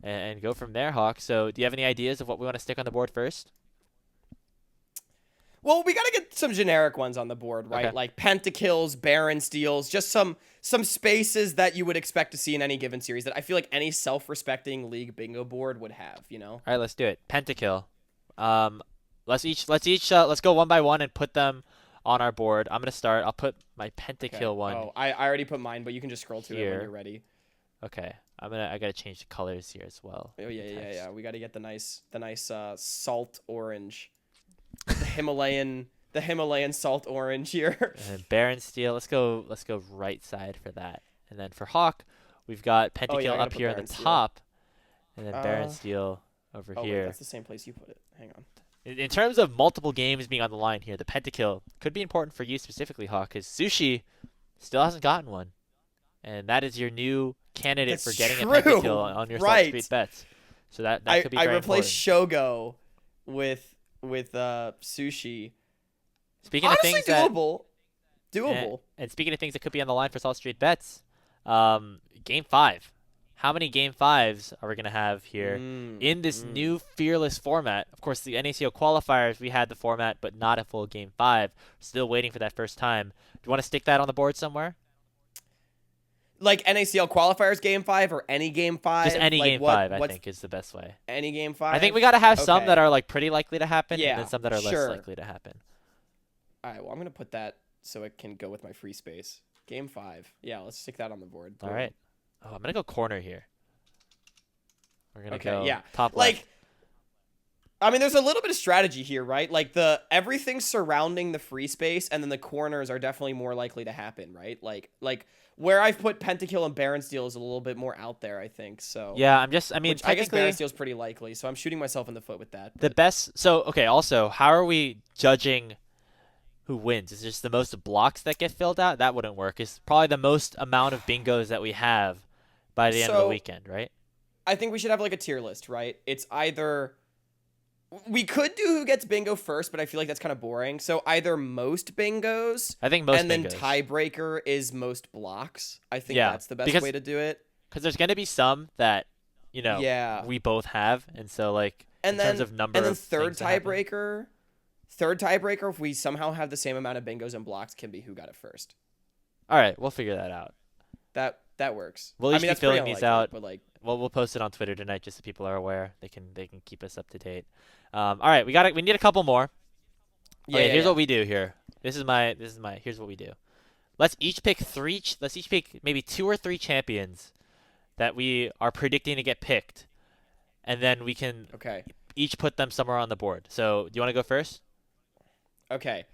[SPEAKER 1] and go from there, Hawk. So do you have any ideas of what we want to stick on the board first?
[SPEAKER 2] Well, we gotta get some generic ones on the board, right?
[SPEAKER 1] Okay.
[SPEAKER 2] Like pentakills, baron steals, just some spaces that you would expect to see in any given series that I feel like any self-respecting league bingo board would have. You know?
[SPEAKER 1] All right, let's do it. Pentakill. Let's go one by one and put them on our board. I'm gonna start. I'll put my pentakill one.
[SPEAKER 2] Oh, I already put mine, but you can just scroll to it
[SPEAKER 1] here.
[SPEAKER 2] when you're ready.
[SPEAKER 1] Okay. I gotta change the colors here as well.
[SPEAKER 2] Oh yeah. We gotta get the nice salt orange, the Himalayan salt orange here.
[SPEAKER 1] And Baron Steel. Let's go right side for that. And then for Hawk, we've got
[SPEAKER 2] I
[SPEAKER 1] Pentakill
[SPEAKER 2] gotta
[SPEAKER 1] up
[SPEAKER 2] put
[SPEAKER 1] here on the
[SPEAKER 2] Baron Steel.
[SPEAKER 1] top, and then Baron
[SPEAKER 2] Uh,
[SPEAKER 1] Steel over
[SPEAKER 2] Oh wait,
[SPEAKER 1] here.
[SPEAKER 2] that's the same place you put it. Hang on.
[SPEAKER 1] In terms of multiple games being on the line here, the Pentakill could be important for you specifically, Hawk, because Sushi still hasn't gotten one, and that is your new candidate
[SPEAKER 2] That's
[SPEAKER 1] for getting
[SPEAKER 2] true.
[SPEAKER 1] a Pentakill on your Salt
[SPEAKER 2] Right.
[SPEAKER 1] Street bets. So that could be
[SPEAKER 2] I
[SPEAKER 1] very
[SPEAKER 2] replaced Shogo with Sushi.
[SPEAKER 1] Speaking
[SPEAKER 2] Honestly,
[SPEAKER 1] of things that
[SPEAKER 2] doable.
[SPEAKER 1] and speaking of things that could be on the line for Salt Street bets, Game 5. How many Game 5s are we going to have here in this new Fearless format? Of course, the NACL Qualifiers, we had the format, but not a full Game 5. Still waiting for that first time. Do you want to stick that on the board somewhere?
[SPEAKER 2] Like NACL qualifiers game 5 or any game 5?
[SPEAKER 1] Just any
[SPEAKER 2] like
[SPEAKER 1] Game 5, I think, is the best way.
[SPEAKER 2] Any game 5?
[SPEAKER 1] I think we got to have some
[SPEAKER 2] Okay.
[SPEAKER 1] that are like pretty likely to happen,
[SPEAKER 2] Yeah,
[SPEAKER 1] and then some that are
[SPEAKER 2] sure.
[SPEAKER 1] less likely to happen.
[SPEAKER 2] All right, well, I'm going to put that so it can go with my free space. Game 5. Yeah, let's stick that on the board.
[SPEAKER 1] All right. Oh, I'm going to go corner here. We're going to
[SPEAKER 2] Okay,
[SPEAKER 1] go
[SPEAKER 2] yeah.
[SPEAKER 1] top left.
[SPEAKER 2] Like, I mean, there's a little bit of strategy here, right? Like, everything surrounding the free space and then the corners are definitely more likely to happen, right? Like where I've put Pentakill and Baron Steel is a little bit more out there, I think. So
[SPEAKER 1] Yeah, I mean,
[SPEAKER 2] which I guess
[SPEAKER 1] technically,
[SPEAKER 2] Baron Steel's pretty likely, so I'm shooting myself in the foot with that.
[SPEAKER 1] the best. So, okay, also, how are we judging who wins? Is it just the most blocks that get filled out? That wouldn't work. It's probably the most amount of bingos that we have by the end of the weekend, right?
[SPEAKER 2] I think we should have like a tier list, right? It's either we could do who gets bingo first, but I feel like that's kind of boring. So either most bingos,
[SPEAKER 1] I think most
[SPEAKER 2] and then
[SPEAKER 1] bingos.
[SPEAKER 2] tiebreaker is most blocks. I think
[SPEAKER 1] Yeah,
[SPEAKER 2] that's the best
[SPEAKER 1] because-
[SPEAKER 2] way to do it.
[SPEAKER 1] Because there's going to be some that,
[SPEAKER 2] Yeah.
[SPEAKER 1] we both have. And so, like,
[SPEAKER 2] And
[SPEAKER 1] in
[SPEAKER 2] then
[SPEAKER 1] terms of number
[SPEAKER 2] and then
[SPEAKER 1] of
[SPEAKER 2] third
[SPEAKER 1] things that happen-
[SPEAKER 2] tiebreaker, if we somehow have the same amount of bingos and blocks, can be who got it first.
[SPEAKER 1] All right, we'll figure that out.
[SPEAKER 2] That works.
[SPEAKER 1] We'll
[SPEAKER 2] I
[SPEAKER 1] each
[SPEAKER 2] mean,
[SPEAKER 1] be
[SPEAKER 2] that's pretty
[SPEAKER 1] filling these
[SPEAKER 2] unlikely,
[SPEAKER 1] out.
[SPEAKER 2] but like,
[SPEAKER 1] Well, we'll post it on Twitter tonight just so people are aware. They can keep us up to date. All right, we need a couple more.
[SPEAKER 2] yeah.
[SPEAKER 1] Okay, here's
[SPEAKER 2] yeah.
[SPEAKER 1] what we do here. Here's what we do. Let's each pick maybe 2 or 3 champions that we are predicting to get picked, and then we can
[SPEAKER 2] Okay.
[SPEAKER 1] each put them somewhere on the board. So, do you want to go first?
[SPEAKER 2] Okay.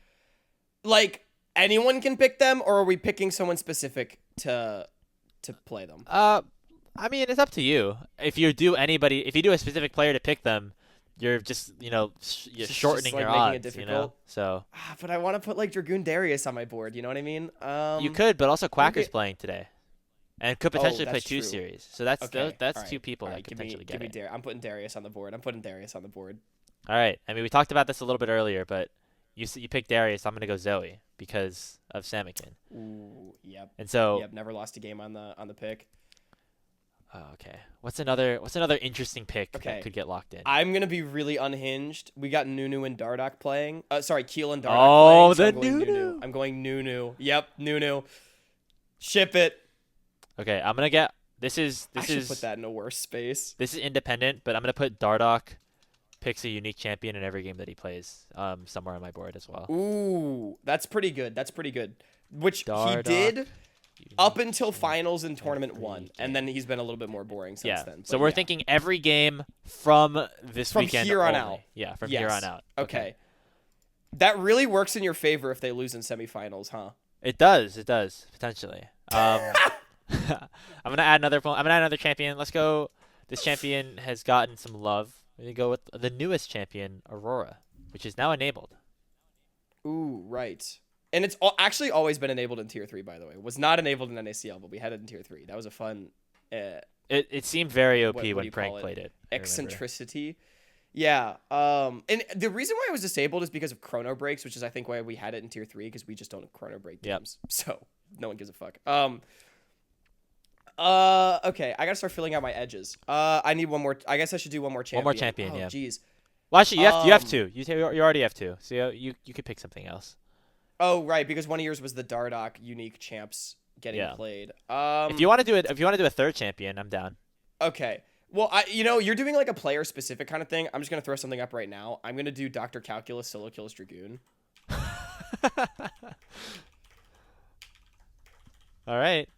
[SPEAKER 2] Like anyone can pick them, or are we picking someone specific to play them?
[SPEAKER 1] I mean, it's up to you. If you do a specific player to pick them, you're just you're
[SPEAKER 2] Just
[SPEAKER 1] shortening
[SPEAKER 2] like
[SPEAKER 1] your
[SPEAKER 2] making it
[SPEAKER 1] odds.
[SPEAKER 2] difficult.
[SPEAKER 1] So
[SPEAKER 2] But I want to put like Dragoon Darius on my board. You know what I mean?
[SPEAKER 1] you could, but also Quacker's
[SPEAKER 2] okay.
[SPEAKER 1] playing today, and could potentially play
[SPEAKER 2] that's
[SPEAKER 1] 2
[SPEAKER 2] true.
[SPEAKER 1] series. So that's
[SPEAKER 2] Okay.
[SPEAKER 1] that's
[SPEAKER 2] all right,
[SPEAKER 1] 2 people
[SPEAKER 2] all
[SPEAKER 1] that
[SPEAKER 2] right,
[SPEAKER 1] could
[SPEAKER 2] give me,
[SPEAKER 1] potentially
[SPEAKER 2] give
[SPEAKER 1] get
[SPEAKER 2] me
[SPEAKER 1] it.
[SPEAKER 2] I'm putting Darius on the board.
[SPEAKER 1] All right. I mean, we talked about this a little bit earlier, but you picked Darius. I'm gonna go Zoe because of Samikin.
[SPEAKER 2] Ooh, yep.
[SPEAKER 1] And so,
[SPEAKER 2] Yep, never lost a game on the pick.
[SPEAKER 1] oh, okay. What's another interesting pick
[SPEAKER 2] Okay.
[SPEAKER 1] that could get locked in?
[SPEAKER 2] I'm gonna be really unhinged. We got Nunu and Dardoch playing. Sorry, Keel and Dardoch
[SPEAKER 1] Oh,
[SPEAKER 2] playing. So
[SPEAKER 1] the
[SPEAKER 2] I'm going
[SPEAKER 1] Nunu.
[SPEAKER 2] I'm going Nunu. Yep, Nunu. Ship it.
[SPEAKER 1] Okay, I'm gonna get. This
[SPEAKER 2] I should
[SPEAKER 1] is
[SPEAKER 2] put that in a worse space.
[SPEAKER 1] This is independent, but I'm gonna put Dardoch picks a unique champion in every game that he plays. Somewhere on my board as well.
[SPEAKER 2] Ooh, that's pretty good. That's pretty good. Which he
[SPEAKER 1] Dardoch,
[SPEAKER 2] did up
[SPEAKER 1] unique
[SPEAKER 2] until finals and tournament
[SPEAKER 1] every
[SPEAKER 2] 1,
[SPEAKER 1] game.
[SPEAKER 2] and then he's been a little bit more boring since
[SPEAKER 1] Yeah.
[SPEAKER 2] then.
[SPEAKER 1] So
[SPEAKER 2] But
[SPEAKER 1] we're
[SPEAKER 2] yeah.
[SPEAKER 1] thinking every game from this
[SPEAKER 2] From
[SPEAKER 1] weekend
[SPEAKER 2] here on
[SPEAKER 1] only.
[SPEAKER 2] out.
[SPEAKER 1] Yeah, from
[SPEAKER 2] Yes.
[SPEAKER 1] here on out.
[SPEAKER 2] Okay. That really works in your favor if they lose in semifinals, huh?
[SPEAKER 1] It does. It does potentially. I'm gonna add another champion. Let's go. This champion has gotten some love. We're gonna go with the newest champion, Aurora, which is now enabled.
[SPEAKER 2] Ooh, right. And it's actually always been enabled in Tier 3, by the way. It was not enabled in NACL, but we had it in Tier 3. That was a fun...
[SPEAKER 1] It seemed very OP
[SPEAKER 2] what do
[SPEAKER 1] when
[SPEAKER 2] you
[SPEAKER 1] Prank
[SPEAKER 2] call it?
[SPEAKER 1] played it. I remember.
[SPEAKER 2] Eccentricity. Yeah. And the reason why it was disabled is because of chrono breaks, which is, I think, why we had it in Tier 3, because we just don't chrono break games. So, no one gives a fuck. Okay, I gotta start filling out my edges. I need one more. I guess I should do one more champion.
[SPEAKER 1] One more champion, yeah.
[SPEAKER 2] Oh, jeez.
[SPEAKER 1] Well, actually, you have two. You already have two. So you could pick something else.
[SPEAKER 2] Oh, right, because one of yours was the Dardoch unique champs getting played.
[SPEAKER 1] If you want to do it, if you want to do a third champion, I'm down.
[SPEAKER 2] Okay. Well, you're doing like a player specific kind of thing. I'm just gonna throw something up right now. I'm gonna do Dr. Calculus Solo Kills Dragoon.
[SPEAKER 1] All right.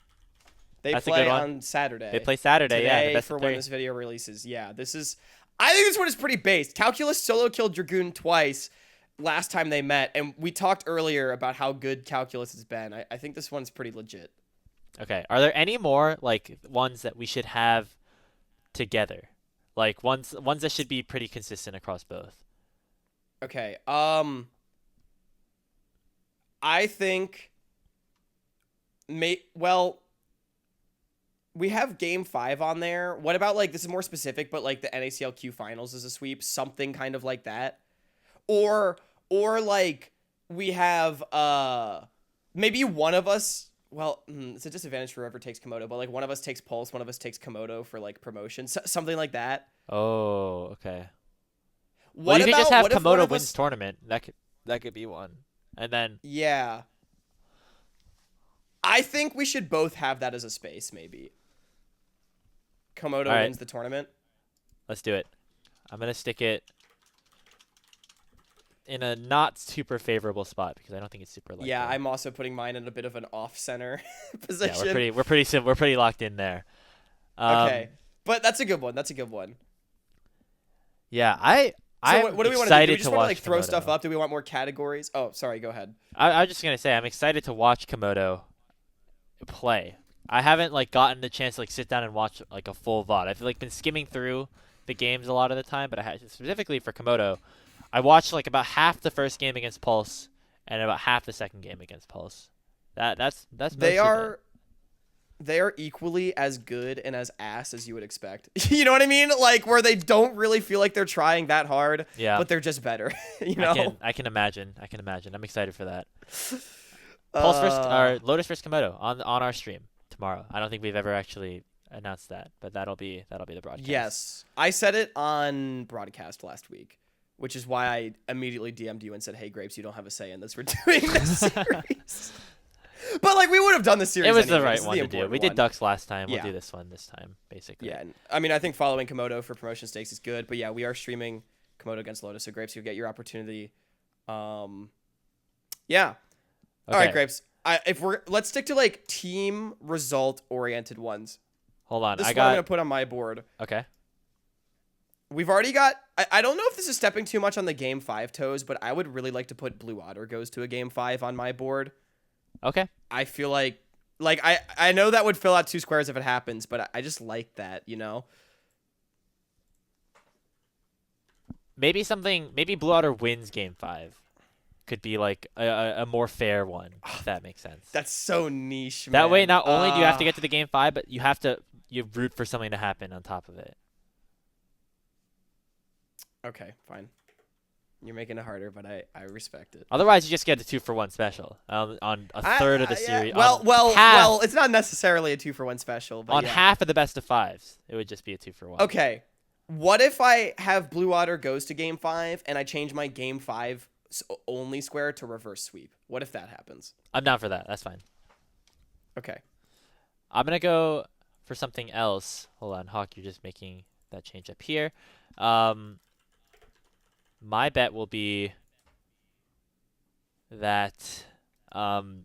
[SPEAKER 2] That's play on Saturday.
[SPEAKER 1] They play Saturday,
[SPEAKER 2] Today,
[SPEAKER 1] the best
[SPEAKER 2] for
[SPEAKER 1] of
[SPEAKER 2] when
[SPEAKER 1] three.
[SPEAKER 2] this video releases. Yeah, I think this one is pretty based. Calculus solo killed Dragoon twice last time they met, and we talked earlier about how good Calculus has been. I think this one's pretty legit.
[SPEAKER 1] Okay. Are there any more like ones that we should have together? Like ones that should be pretty consistent across both.
[SPEAKER 2] Okay. I think we have Game 5 on there. What about, like, this is more specific, but, like, the NACLQ Finals is a sweep? Something kind of like that. Or like, we have, maybe one of us... Well, it's a disadvantage for whoever takes Komodo, but, like, one of us takes Pulse, one of us takes Komodo for, like, promotion. Something like that.
[SPEAKER 1] Oh, okay.
[SPEAKER 2] What
[SPEAKER 1] you could just
[SPEAKER 2] about-
[SPEAKER 1] have
[SPEAKER 2] what if one
[SPEAKER 1] Komodo
[SPEAKER 2] of
[SPEAKER 1] wins
[SPEAKER 2] us-
[SPEAKER 1] tournament. That could be one. And then...
[SPEAKER 2] Yeah. I think we should both have that as a space, maybe. Komodo
[SPEAKER 1] right.
[SPEAKER 2] wins the tournament.
[SPEAKER 1] Let's do it. I'm going to stick it in a not super favorable spot because I don't think it's super likely.
[SPEAKER 2] Yeah, I'm also putting mine in a bit of an off-center position.
[SPEAKER 1] Yeah, we're pretty locked in there.
[SPEAKER 2] Okay. But that's a good one. That's a good one.
[SPEAKER 1] Yeah,
[SPEAKER 2] So what do we want to do? Do we just want to, like, throw
[SPEAKER 1] Komodo.
[SPEAKER 2] stuff up? Do we want more categories? Oh, sorry. Go ahead.
[SPEAKER 1] I was just going to say I'm excited to watch Komodo play. I haven't like gotten the chance to like sit down and watch like a full VOD. I've like been skimming through the games a lot of the time, but I had specifically for Komodo, I watched like about half the first game against Pulse and about half the second game against Pulse. That's
[SPEAKER 2] They are equally as good and as ass as you would expect. You know what I mean? Like where they don't really feel like they're trying that hard, but they're just better. You know?
[SPEAKER 1] I can imagine. I'm excited for that. Pulse or Lotus vs Komodo on our stream tomorrow. I don't think we've ever actually announced that, but that'll be the broadcast.
[SPEAKER 2] Yes, I said it on broadcast last week, which is why I immediately DM'd you and said, "Hey, Grapes, you don't have a say in this. We're doing this series." But like we would have done the series.
[SPEAKER 1] It was
[SPEAKER 2] anyway.
[SPEAKER 1] the right
[SPEAKER 2] This is
[SPEAKER 1] one
[SPEAKER 2] the
[SPEAKER 1] to do.
[SPEAKER 2] important
[SPEAKER 1] We did
[SPEAKER 2] one.
[SPEAKER 1] Ducks last time. We'll
[SPEAKER 2] Yeah.
[SPEAKER 1] do this one this time, basically.
[SPEAKER 2] Yeah, I mean, I think following Komodo for promotion stakes is good, but yeah, we are streaming Komodo against Lotus, so Grapes, you'll get your opportunity. Yeah. All right, Grapes. Let's stick to like team result oriented ones.
[SPEAKER 1] Hold on,
[SPEAKER 2] This is what I'm gonna put on my board.
[SPEAKER 1] Okay.
[SPEAKER 2] We've already got. I don't know if this is stepping too much on the Game 5 toes, but I would really like to put Blue Otter goes to a Game 5 on my board.
[SPEAKER 1] Okay.
[SPEAKER 2] I feel like I know that would fill out 2 squares if it happens, but I just like that, you know.
[SPEAKER 1] Maybe Blue Otter wins Game 5. Could be like a more fair one, if that makes sense.
[SPEAKER 2] That's so niche, man.
[SPEAKER 1] That way, not only do you have to get to the Game 5, but you root for something to happen on top of it.
[SPEAKER 2] Okay, fine. You're making it harder, but I respect it.
[SPEAKER 1] Otherwise, you just get a 2-for-1 special on a third of the series.
[SPEAKER 2] Well, it's not necessarily a 2-for-1 special, but
[SPEAKER 1] on
[SPEAKER 2] yeah.
[SPEAKER 1] half of the best of 5s, it would just be a 2-for-1.
[SPEAKER 2] Okay, what if I have Blue Otter goes to Game 5 and I change my Game 5 only square to reverse sweep? What if that happens?
[SPEAKER 1] I'm down for that. That's fine.
[SPEAKER 2] Okay.
[SPEAKER 1] I'm gonna go for something else. Hold on, Hawk. You're just making that change up here. My bet will be that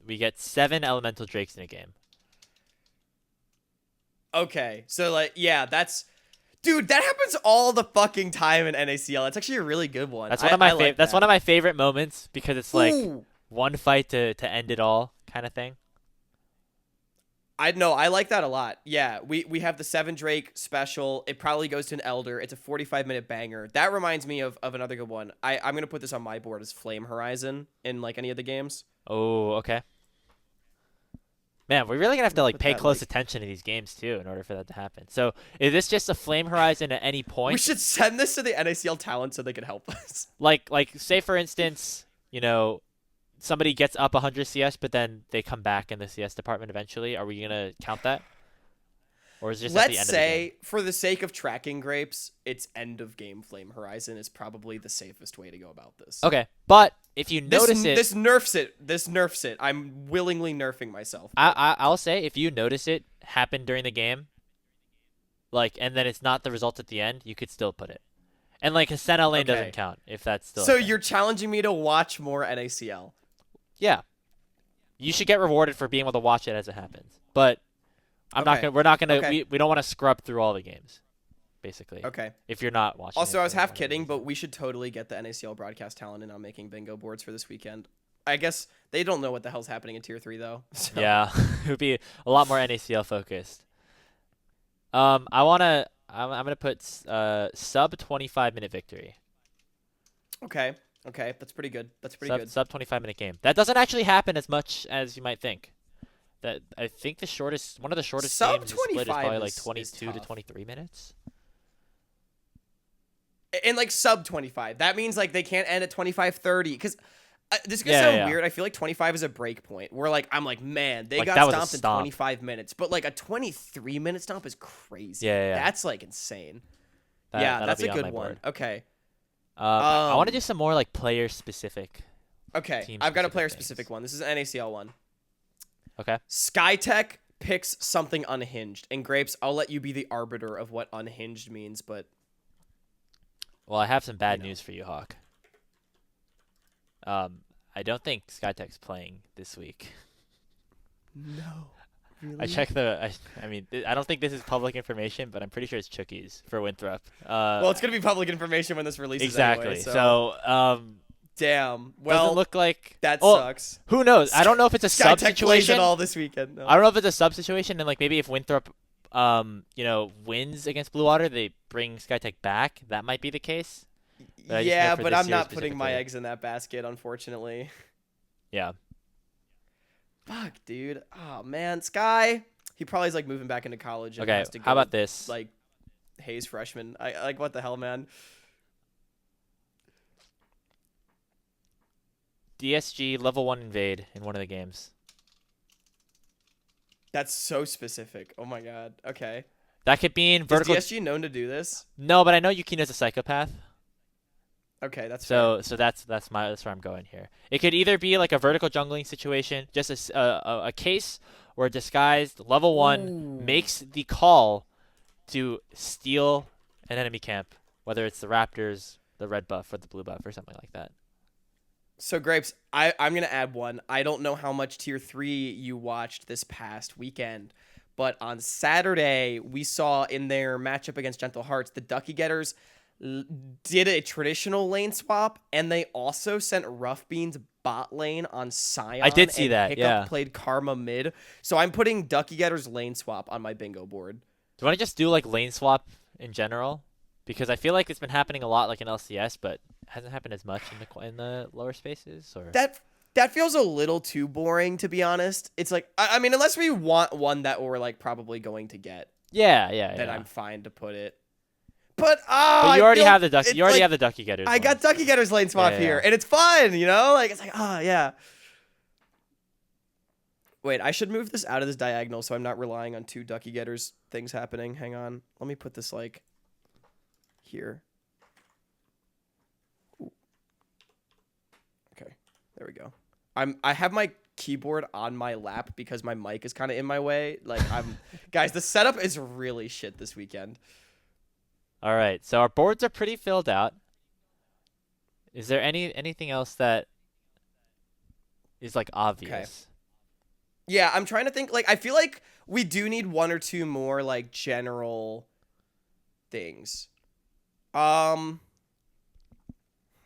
[SPEAKER 1] we get 7 elemental drakes in a game.
[SPEAKER 2] Okay, so like, yeah, dude, that happens all the fucking time in NACL. That's actually a really good one.
[SPEAKER 1] That's one of my
[SPEAKER 2] like
[SPEAKER 1] that's one of my favorite moments because it's like
[SPEAKER 2] Ooh.
[SPEAKER 1] one fight to end it all kind of thing.
[SPEAKER 2] I know, I like that a lot. Yeah, we have the 7 Drake special. It probably goes to an Elder. It's a 45-minute banger. That reminds me of another good one. I'm gonna put this on my board as Flame Horizon in like any of the games.
[SPEAKER 1] Oh, okay. Man, we're really gonna have to like pay close
[SPEAKER 2] like,
[SPEAKER 1] attention to these games too in order for that to happen. So, is this just a Flame Horizon at any point?
[SPEAKER 2] We should send this to the NACL talent so they can help us.
[SPEAKER 1] Like say for instance, somebody gets up 100 CS, but then they come back in the CS department eventually. Are we gonna count that, or is it just at the end of the game?
[SPEAKER 2] Let's say, for the sake of tracking grapes, it's end of game Flame Horizon is probably the safest way to go about this.
[SPEAKER 1] Okay, but if you notice
[SPEAKER 2] this nerfs it. This nerfs it. I'm willingly nerfing myself.
[SPEAKER 1] I'll say if you notice it happen during the game, and then it's not the result at the end, you could still put it. And like a Senna lane doesn't count if that's still.
[SPEAKER 2] So you're challenging me to watch more NACL.
[SPEAKER 1] Yeah. You should get rewarded for being able to watch it as it happens. But we're not gonna we don't want to scrub through all the games, basically.
[SPEAKER 2] Okay.
[SPEAKER 1] If you're not watching.
[SPEAKER 2] Also, I was half kidding, but we should totally get the NACL broadcast talent in on making bingo boards for this weekend. I guess they don't know what the hell's happening in tier 3 though. So.
[SPEAKER 1] Yeah. It would be a lot more NACL focused. I'm gonna put sub 25-minute victory.
[SPEAKER 2] Okay. Okay, that's pretty good. That's pretty good.
[SPEAKER 1] Sub 25-minute game. That doesn't actually happen as much as you might think. That I think one of the shortest games split is probably like 22 to 23 minutes.
[SPEAKER 2] And like sub 25. That means like they can't end at 25:30 because this is gonna sound weird. I feel like 25 is a break point. I'm like, man, they got stomped in 25 minutes, but like a 23-minute stomp is crazy.
[SPEAKER 1] Yeah.
[SPEAKER 2] That's like insane. That's a good one. Okay.
[SPEAKER 1] I want to do some more like player specific.
[SPEAKER 2] Okay, I've got a player specific one. This is an NACL one.
[SPEAKER 1] Okay.
[SPEAKER 2] Skytech picks something unhinged, and Grapes, I'll let you be the arbiter of what unhinged means, but.
[SPEAKER 1] Well, I have some bad news for you, Hawk. I don't think Skytech's playing this week.
[SPEAKER 2] No. Really?
[SPEAKER 1] I checked I don't think this is public information, but I'm pretty sure it's Chookies for Winthrop.
[SPEAKER 2] Well, it's gonna be public information when this releases.
[SPEAKER 1] Exactly.
[SPEAKER 2] Anyway,
[SPEAKER 1] so
[SPEAKER 2] damn. Well,
[SPEAKER 1] doesn't look like
[SPEAKER 2] that sucks.
[SPEAKER 1] Who knows? I don't know if it's a sub situation.
[SPEAKER 2] Plays it all this weekend. No.
[SPEAKER 1] I don't know if it's a sub situation, and like maybe if Winthrop, wins against Blue Water, they bring Skytech back. That might be the case. But
[SPEAKER 2] but I'm not putting my eggs in that basket, unfortunately.
[SPEAKER 1] Yeah.
[SPEAKER 2] Fuck, dude. Oh, man. Sky, he probably is, like, moving back into college. And has to go,
[SPEAKER 1] how about this?
[SPEAKER 2] Like, Hayes freshman. Like, what the hell, man?
[SPEAKER 1] DSG level 1 invade in one of the games.
[SPEAKER 2] That's so specific. Oh, my God. Okay.
[SPEAKER 1] That could mean vertical.
[SPEAKER 2] Is DSG known to do this?
[SPEAKER 1] No, but I know Yukino's a psychopath.
[SPEAKER 2] Okay, that's
[SPEAKER 1] fair. So that's where I'm going here. It could either be like a vertical jungling situation, just a case where disguised level 1 makes the call to steal an enemy camp, whether it's the Raptors, the red buff, or the blue buff, or something like that.
[SPEAKER 2] So Grapes, I'm gonna add one. I don't know how much tier 3 you watched this past weekend, but on Saturday we saw in their matchup against Gentle Hearts, the Ducky Getters did a traditional lane swap, and they also sent Rough Beans bot lane on Scion.
[SPEAKER 1] I did see that.
[SPEAKER 2] Hiccup played Karma mid, so I'm putting Ducky Getters lane swap on my bingo board.
[SPEAKER 1] Do you want to just do like lane swap in general? Because I feel like it's been happening a lot, like in LCS, but hasn't happened as much in the lower spaces. Or
[SPEAKER 2] that feels a little too boring, to be honest. It's like I mean, unless we want one that we're like probably going to get. Then I'm fine to put it. But
[SPEAKER 1] you already have the Ducky. You already have the Ducky Getters.
[SPEAKER 2] I got Ducky Getters lane swap here, and it's fun. Like it's like yeah. Wait, I should move this out of this diagonal so I'm not relying on 2 Ducky Getters things happening. Hang on, let me put this like here. Ooh. Okay, there we go. I have my keyboard on my lap because my mic is kind of in my way. Like guys, the setup is really shit this weekend.
[SPEAKER 1] All right, so our boards are pretty filled out. Is there anything else that is like obvious?
[SPEAKER 2] Yeah, I'm trying to think. Like, I feel like we do need one or two more like general things. Um.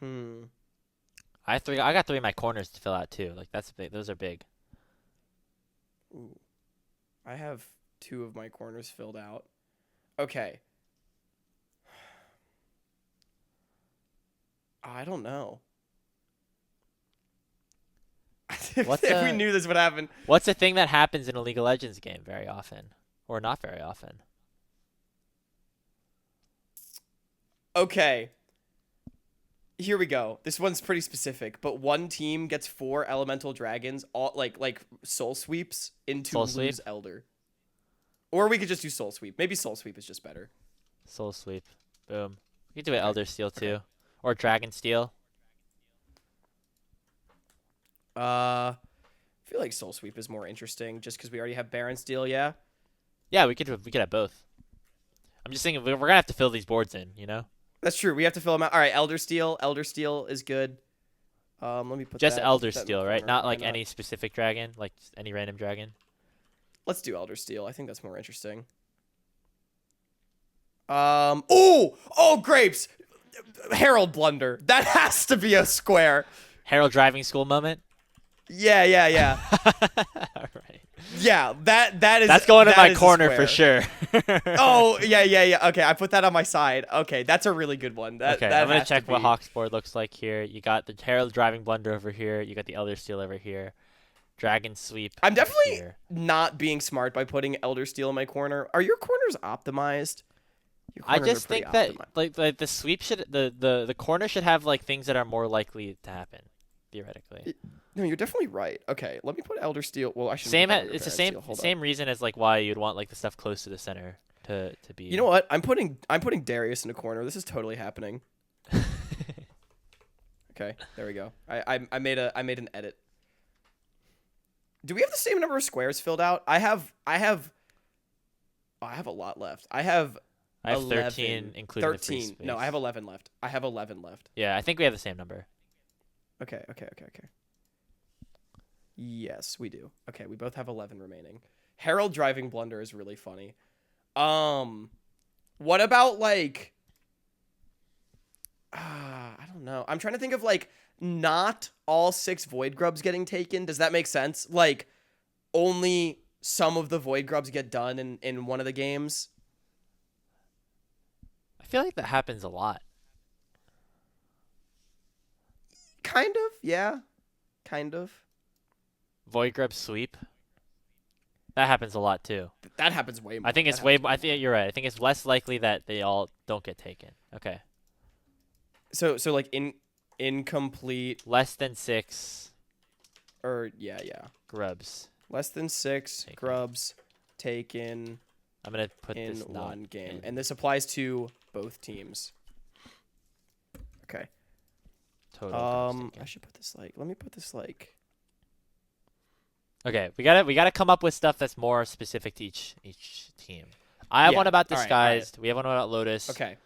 [SPEAKER 2] Hmm.
[SPEAKER 1] I got three of my corners to fill out too. Like that's big. Those are big.
[SPEAKER 2] Ooh, I have two of my corners filled out. Okay. I don't know.
[SPEAKER 1] What's
[SPEAKER 2] If we
[SPEAKER 1] a
[SPEAKER 2] knew this would happen.
[SPEAKER 1] what's a thing that happens in a League of Legends game very often, or not very often?
[SPEAKER 2] Okay. Here we go. This one's pretty specific, but one team gets 4 elemental dragons, all like soul sweeps into
[SPEAKER 1] Soul sweep?
[SPEAKER 2] lose elder. Or we could just do soul sweep. Maybe soul sweep is just better.
[SPEAKER 1] Soul Sweep. Boom. You could do it Elder Steel too, or Dragon Steel.
[SPEAKER 2] I feel like soul sweep is more interesting just because we already have Baron Steel. Yeah,
[SPEAKER 1] Yeah, we could have both. I'm just thinking we're gonna have to fill these boards in. You know,
[SPEAKER 2] that's true. We have to fill them out. All right, Elder Steel. Elder Steel is good. Let me put
[SPEAKER 1] just
[SPEAKER 2] that,
[SPEAKER 1] Elder
[SPEAKER 2] put that in the
[SPEAKER 1] Steel, right?
[SPEAKER 2] corner.
[SPEAKER 1] Not
[SPEAKER 2] Why
[SPEAKER 1] like any specific dragon, like just any random dragon.
[SPEAKER 2] Let's do Elder Steel. I think that's more interesting. Oh, grapes. Herald Blunder. That has to be a square.
[SPEAKER 1] Herald driving school moment.
[SPEAKER 2] Yeah.
[SPEAKER 1] All right.
[SPEAKER 2] Yeah,
[SPEAKER 1] That's going in my corner for sure.
[SPEAKER 2] Oh, yeah. Okay, I put that on my side. Okay, that's a really good one.
[SPEAKER 1] Okay, I'm gonna check what Hawk's board looks like here. You got the Herald driving blunder over here. You got the Elder Steel over here. Dragon Sweep.
[SPEAKER 2] I'm definitely
[SPEAKER 1] here.
[SPEAKER 2] not being smart by putting Elder Steel in my corner. Are your corners optimized? Your
[SPEAKER 1] I
[SPEAKER 2] corners
[SPEAKER 1] just
[SPEAKER 2] are pretty
[SPEAKER 1] think that
[SPEAKER 2] optimized.
[SPEAKER 1] like the sweep should the corner should have like things that are more likely to happen, theoretically.
[SPEAKER 2] No, you're definitely right. Okay, let me put Elder Steel. Well, I should.
[SPEAKER 1] It's the same reason as like why you'd want like the stuff close to the center to be.
[SPEAKER 2] You know what? I'm putting Darius in a corner. This is totally happening. Okay, there we go. I made an edit. Do we have the same number of squares filled out? I have a lot left. I have
[SPEAKER 1] 13 including
[SPEAKER 2] 13.
[SPEAKER 1] the free space.
[SPEAKER 2] No, I have 11 left.
[SPEAKER 1] Yeah, I think we have the same number.
[SPEAKER 2] Okay. Yes, we do. Okay, we both have 11 remaining. Herald driving blunder is really funny. What about like I don't know. I'm trying to think of like not all 6 void grubs getting taken. Does that make sense? Like only some of the void grubs get done in one of the games.
[SPEAKER 1] I feel like that happens a lot.
[SPEAKER 2] Kind of, yeah. Kind of.
[SPEAKER 1] Void grub sweep. That happens a lot too.
[SPEAKER 2] That happens way more.
[SPEAKER 1] I think it's way. I think you're right. I think it's less likely that they all don't get taken. Okay.
[SPEAKER 2] So like incomplete
[SPEAKER 1] Less than 6
[SPEAKER 2] or yeah.
[SPEAKER 1] grubs.
[SPEAKER 2] Less than 6
[SPEAKER 1] Taken.
[SPEAKER 2] grubs taken
[SPEAKER 1] I'm gonna put
[SPEAKER 2] in
[SPEAKER 1] this not
[SPEAKER 2] one game,
[SPEAKER 1] in.
[SPEAKER 2] and this applies to both teams. Okay.
[SPEAKER 1] Total grubs
[SPEAKER 2] I
[SPEAKER 1] taken.
[SPEAKER 2] should put this like. Let me put this like.
[SPEAKER 1] Okay, we gotta come up with stuff that's more specific to each team. I have one about
[SPEAKER 2] all right.
[SPEAKER 1] Disguised. We have one about Lotus.
[SPEAKER 2] Okay.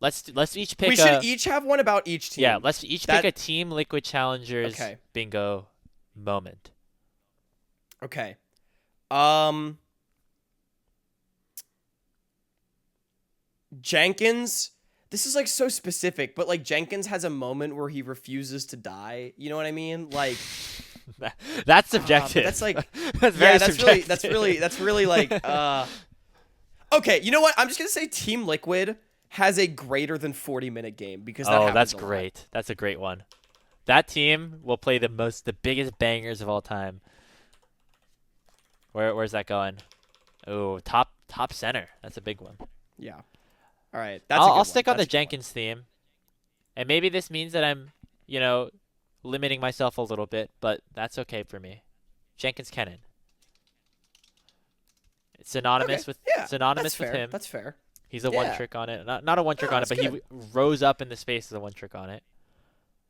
[SPEAKER 1] Let's each pick.
[SPEAKER 2] We should each have one about each team.
[SPEAKER 1] Yeah, let's each pick a Team Liquid Challengers
[SPEAKER 2] Okay.
[SPEAKER 1] bingo moment.
[SPEAKER 2] Okay. Jenkins. This is like so specific, but like Jenkins has a moment where he refuses to die. You know what I mean? Like
[SPEAKER 1] That's subjective.
[SPEAKER 2] that's like
[SPEAKER 1] that's very subjective.
[SPEAKER 2] That's really like Okay, you know what? I'm just going to say Team Liquid has a greater than 40-minute game because that happens
[SPEAKER 1] that's
[SPEAKER 2] a lot.
[SPEAKER 1] great. That's a great one. That team will play the biggest bangers of all time. Where's that going? Oh, top center. That's a big one.
[SPEAKER 2] Yeah. All right.
[SPEAKER 1] I'll stick on the Jenkins theme. And maybe this means that I'm, limiting myself a little bit, but that's okay for me. Jenkins Kennan. It's synonymous with him.
[SPEAKER 2] That's fair.
[SPEAKER 1] He's a one trick on it. Not a one trick on it, but he rose up in the space as a one trick on it.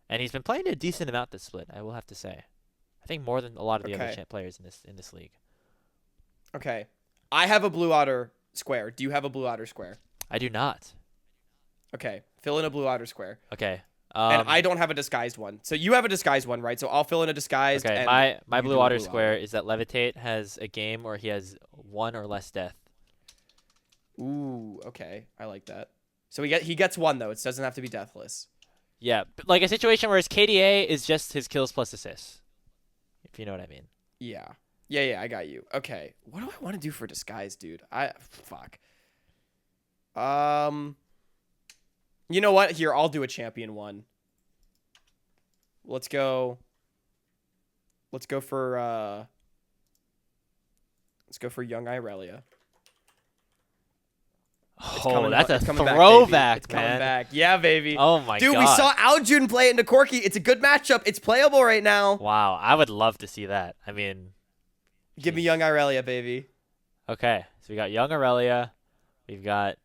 [SPEAKER 1] And he's been playing a decent amount this split, I will have to say. I think more than a lot of the other players in this league.
[SPEAKER 2] Okay. I have a blue otter square. Do you have a blue otter square?
[SPEAKER 1] I do not.
[SPEAKER 2] Okay. Fill in a blue otter square.
[SPEAKER 1] Okay.
[SPEAKER 2] And I don't have a disguised one. So you have a disguised one, right? So I'll fill in a disguised.
[SPEAKER 1] Okay,
[SPEAKER 2] and
[SPEAKER 1] my
[SPEAKER 2] you
[SPEAKER 1] blue
[SPEAKER 2] do a
[SPEAKER 1] water
[SPEAKER 2] blue
[SPEAKER 1] square is that Levitate has a game where he has 1 or less death.
[SPEAKER 2] Ooh, okay. I like that. So he gets 1, though. It doesn't have to be deathless.
[SPEAKER 1] Yeah, but like a situation where his KDA is just his kills plus assists. If you know what I mean.
[SPEAKER 2] Yeah. Yeah, I got you. Okay. What do I want to do for disguise, dude? Fuck. You know what? Here, I'll do a champion one. Let's go for young Irelia.
[SPEAKER 1] Oh, that's a
[SPEAKER 2] coming
[SPEAKER 1] throwback,
[SPEAKER 2] it's
[SPEAKER 1] man.
[SPEAKER 2] coming back. Yeah, baby.
[SPEAKER 1] Oh my god.
[SPEAKER 2] Dude, we saw Aljun play it into Corki. It's a good matchup. It's playable right now.
[SPEAKER 1] Wow, I would love to see that. I mean,
[SPEAKER 2] give me young Irelia, baby.
[SPEAKER 1] Okay, so we got young Aurelia. We've got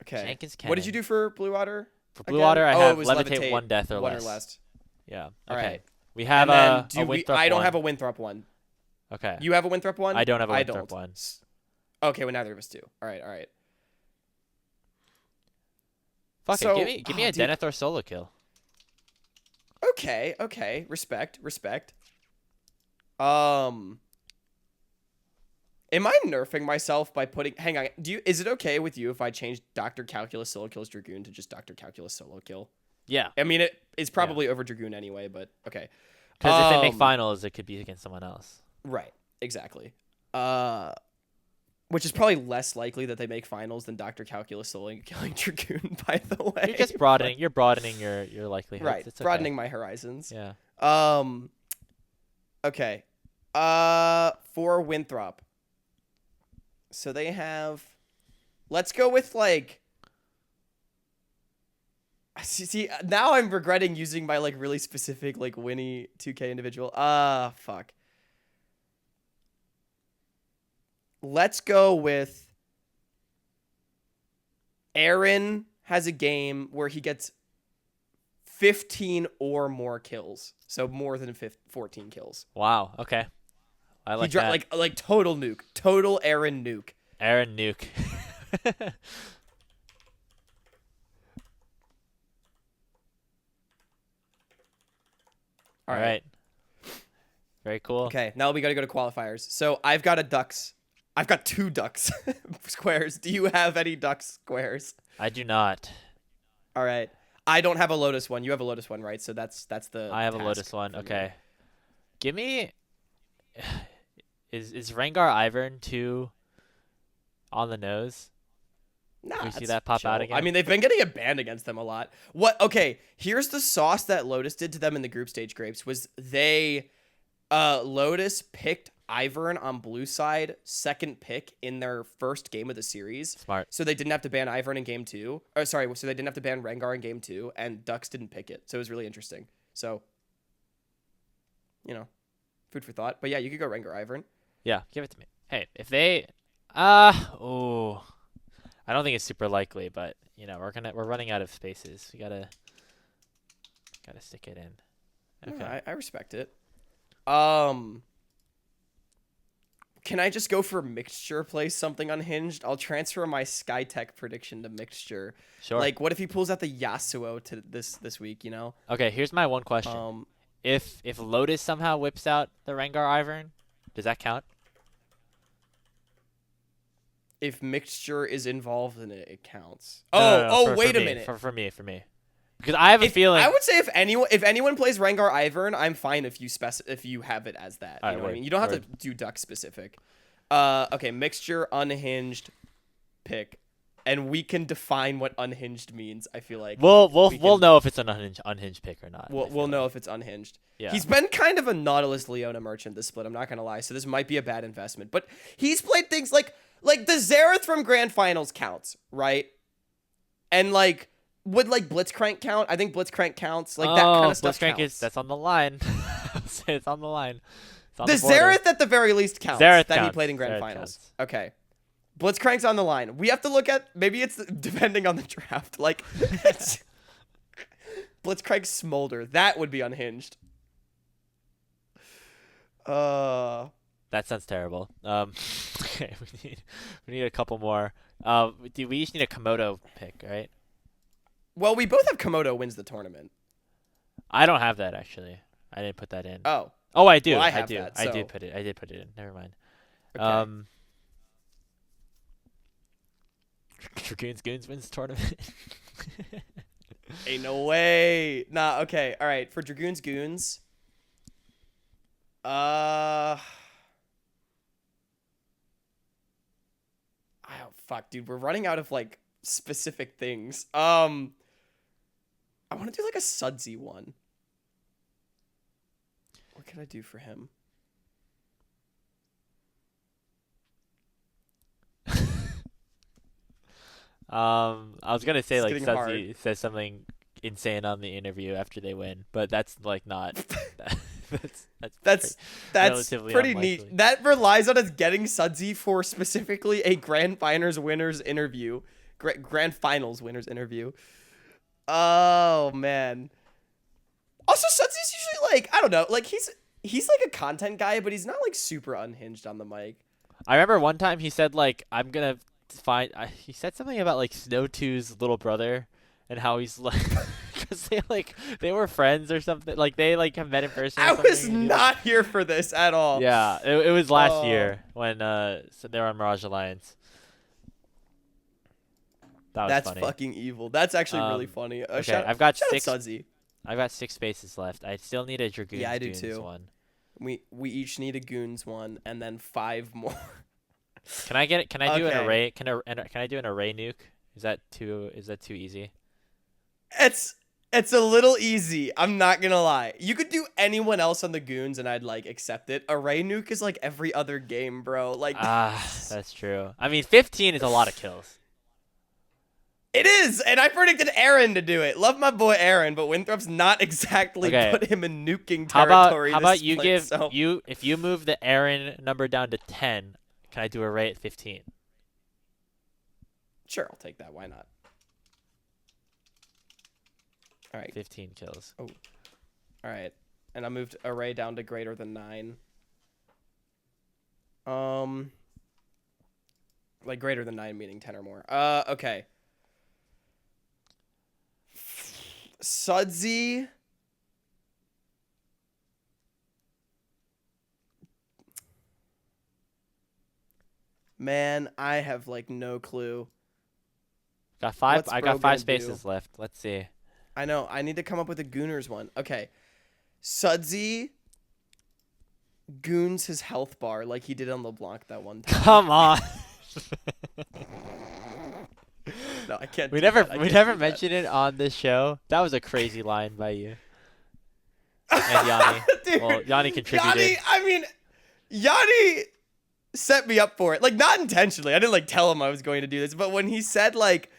[SPEAKER 2] Okay.
[SPEAKER 1] Jenkins
[SPEAKER 2] What did you do for blue water?
[SPEAKER 1] For blue water, I have levitate,
[SPEAKER 2] levitate
[SPEAKER 1] 1 death or
[SPEAKER 2] 1
[SPEAKER 1] less.
[SPEAKER 2] or less.
[SPEAKER 1] Yeah.
[SPEAKER 2] All
[SPEAKER 1] Okay.
[SPEAKER 2] right.
[SPEAKER 1] We have
[SPEAKER 2] and then
[SPEAKER 1] a Winthrop
[SPEAKER 2] I don't
[SPEAKER 1] one.
[SPEAKER 2] have a Winthrop one.
[SPEAKER 1] Okay.
[SPEAKER 2] You have a Winthrop one?
[SPEAKER 1] I don't have a Winthrop one.
[SPEAKER 2] Okay, well neither of us do. All right.
[SPEAKER 1] Fuck
[SPEAKER 2] So-
[SPEAKER 1] it. Give me a
[SPEAKER 2] dude.
[SPEAKER 1] Denethor solo kill.
[SPEAKER 2] Okay. Respect. Am I nerfing myself by putting? Hang on. Is it okay with you if I change Dr. Calculus solo kills Dragoon to just Dr. Calculus solo kill?
[SPEAKER 1] Yeah.
[SPEAKER 2] I mean, it's probably over Dragoon anyway, but okay.
[SPEAKER 1] Because if they make finals, it could be against someone else.
[SPEAKER 2] Right. Exactly. Which is probably less likely that they make finals than Dr. Calculus solo killing Dragoon. By the way,
[SPEAKER 1] You're just broadening. You're broadening your likelihoods.
[SPEAKER 2] Right.
[SPEAKER 1] It's okay.
[SPEAKER 2] Broadening my horizons.
[SPEAKER 1] Yeah.
[SPEAKER 2] Okay. For Winthrop. So they have. Let's go with like. See, now I'm regretting using my like really specific like Winnie 2K individual. Fuck. Let's go with. Aaron has a game where he gets 15 or more kills. So more than 14 kills.
[SPEAKER 1] Wow. Okay. I like that.
[SPEAKER 2] Like total nuke. Total Aaron nuke.
[SPEAKER 1] Aaron nuke. All right. Very cool.
[SPEAKER 2] Okay, now we got to go to qualifiers. So I've got I've got 2 ducks squares. Do you have any ducks squares?
[SPEAKER 1] I do not.
[SPEAKER 2] All right. I don't have a Lotus one. You have a Lotus one, right? So that's the.
[SPEAKER 1] I have a Lotus one. Okay. Give me. Is Rengar Ivern 2 on the nose?
[SPEAKER 2] Nah,
[SPEAKER 1] we see that pop out again.
[SPEAKER 2] I mean, they've been getting it banned against them a lot. What? Okay, here's the sauce that Lotus did to them in the group stage grapes was they, Lotus picked Ivern on blue side second pick in their first game of the series.
[SPEAKER 1] Smart.
[SPEAKER 2] So they didn't have to ban Ivern in game 2. Or sorry, so they didn't have to ban Rengar in game 2, and Ducks didn't pick it. So it was really interesting. So, food for thought. But yeah, you could go Rengar Ivern.
[SPEAKER 1] Yeah, give it to me. Hey, if they, I don't think it's super likely, but we're running out of spaces. We gotta stick it in. Okay,
[SPEAKER 2] Yeah, I respect it. Can I just go for mixture? Play something unhinged. I'll transfer my Skytech prediction to mixture.
[SPEAKER 1] Sure.
[SPEAKER 2] Like, what if he pulls out the Yasuo to this week?
[SPEAKER 1] Okay, here's my one question. If Lotus somehow whips out the Rengar Ivern, does that count?
[SPEAKER 2] If mixture is involved in it, it counts.
[SPEAKER 1] No,
[SPEAKER 2] Wait
[SPEAKER 1] for
[SPEAKER 2] a
[SPEAKER 1] me,
[SPEAKER 2] minute.
[SPEAKER 1] For me. Because I have a feeling.
[SPEAKER 2] I would say if anyone plays Rengar Ivern, I'm fine if you have it as that. You know what I mean? You don't have to do duck specific. Okay, mixture, unhinged, pick, and we can define what unhinged means. I feel like
[SPEAKER 1] we'll know if it's an unhinged pick or not.
[SPEAKER 2] We'll know if it's unhinged.
[SPEAKER 1] Yeah.
[SPEAKER 2] He's been kind of a Nautilus Leona merchant this split. I'm not gonna lie. So this might be a bad investment, but he's played things like the Xerath from Grand Finals counts, right? And like. Would Blitzcrank count? I think Blitzcrank counts. Like that kind of stuff counts.
[SPEAKER 1] That's on the line. It's on the line. It's on
[SPEAKER 2] the Xerath at the very least counts.
[SPEAKER 1] Xerath
[SPEAKER 2] that
[SPEAKER 1] counts.
[SPEAKER 2] He played in Grand
[SPEAKER 1] Xerath
[SPEAKER 2] Finals.
[SPEAKER 1] counts.
[SPEAKER 2] Okay. Blitzcrank's on the line. We have to look at maybe it's depending on the draft. Like Blitzcrank Smolder. That would be unhinged.
[SPEAKER 1] That sounds terrible. Okay, we need a couple more. We each need a Komodo pick, right?
[SPEAKER 2] Well, we both have Komodo wins the tournament.
[SPEAKER 1] I don't have that actually. I didn't put that in.
[SPEAKER 2] Oh.
[SPEAKER 1] Oh, I do.
[SPEAKER 2] Well, I
[SPEAKER 1] I
[SPEAKER 2] have
[SPEAKER 1] do.
[SPEAKER 2] that,
[SPEAKER 1] I
[SPEAKER 2] so-
[SPEAKER 1] did put it. I did put it in. Never mind.
[SPEAKER 2] Okay.
[SPEAKER 1] Dragoons Goons wins tournament.
[SPEAKER 2] Ain't no way. Nah, okay. All right. For Dragoons Goons. Oh, fuck, dude. We're running out of, like, specific things. I want to do, like, a Sudsy one. What can I do for him?
[SPEAKER 1] I was gonna say
[SPEAKER 2] It's
[SPEAKER 1] like
[SPEAKER 2] getting
[SPEAKER 1] Sudsy says something insane on the interview after they win, but that's like not. That's relatively
[SPEAKER 2] pretty
[SPEAKER 1] unlikely.
[SPEAKER 2] neat. That relies on us getting Sudsy for specifically a grand finals winners interview. Grand finals winners interview. Oh man. Also, Sudsy's usually like, I don't know, like he's like a content guy, but he's not like super unhinged on the mic.
[SPEAKER 1] I remember one time he said like I'm gonna find. He said something about like Snow 2's little brother, and how he's like, because they were friends or something. Like they like have met in person. Or
[SPEAKER 2] I was
[SPEAKER 1] something,
[SPEAKER 2] not here for this at all.
[SPEAKER 1] Yeah, it was last year when so they were on Mirage Alliance. That was
[SPEAKER 2] That's
[SPEAKER 1] funny.
[SPEAKER 2] fucking evil. That's actually really funny.
[SPEAKER 1] Okay, I've got
[SPEAKER 2] shout out
[SPEAKER 1] 6.
[SPEAKER 2] Sudsy.
[SPEAKER 1] I've got 6 spaces left. I still need a Dragoons.
[SPEAKER 2] Yeah, I do
[SPEAKER 1] Goons
[SPEAKER 2] too.
[SPEAKER 1] one.
[SPEAKER 2] We each need a Goons one and then 5 more.
[SPEAKER 1] Can I get it? Can I do an
[SPEAKER 2] Okay.
[SPEAKER 1] array? Can I do an array nuke? Is that too easy?
[SPEAKER 2] It's a little easy. I'm not gonna lie. You could do anyone else on the Goons and I'd like accept it. Array nuke is like every other game, bro. Like
[SPEAKER 1] That's true. I mean, 15 is a lot of kills.
[SPEAKER 2] it is, and I predicted Aaron to do it. Love my boy Aaron, but Winthrop's not exactly
[SPEAKER 1] Okay.
[SPEAKER 2] put him in nuking
[SPEAKER 1] How
[SPEAKER 2] territory.
[SPEAKER 1] about
[SPEAKER 2] this
[SPEAKER 1] you
[SPEAKER 2] split,
[SPEAKER 1] give
[SPEAKER 2] so.
[SPEAKER 1] if you move the Aaron number down to 10, can I do array at 15?
[SPEAKER 2] Sure, I'll take that. Why not? All right.
[SPEAKER 1] 15 kills.
[SPEAKER 2] All right. And I moved array down to greater than 9. Like greater than 9 meaning 10 or more. Okay. Sudsy. Man, I have like no clue.
[SPEAKER 1] Got 5.
[SPEAKER 2] What's
[SPEAKER 1] I
[SPEAKER 2] bro
[SPEAKER 1] got 5
[SPEAKER 2] gonna
[SPEAKER 1] spaces
[SPEAKER 2] do?
[SPEAKER 1] left. Let's see.
[SPEAKER 2] I know. I need to come up with a Gooners one. Okay. Sudsy goons his health bar like he did on LeBlanc that one time.
[SPEAKER 1] Come on.
[SPEAKER 2] No, I can't.
[SPEAKER 1] We
[SPEAKER 2] do
[SPEAKER 1] never
[SPEAKER 2] that. I
[SPEAKER 1] we
[SPEAKER 2] can't
[SPEAKER 1] never
[SPEAKER 2] do that.
[SPEAKER 1] mentioned it on this show. That was a crazy line by you. And Yanni.
[SPEAKER 2] Dude,
[SPEAKER 1] Well, Yanni contributed.
[SPEAKER 2] Yanni set me up for it. Like, not intentionally. I didn't, like, tell him I was going to do this. But when he said, like,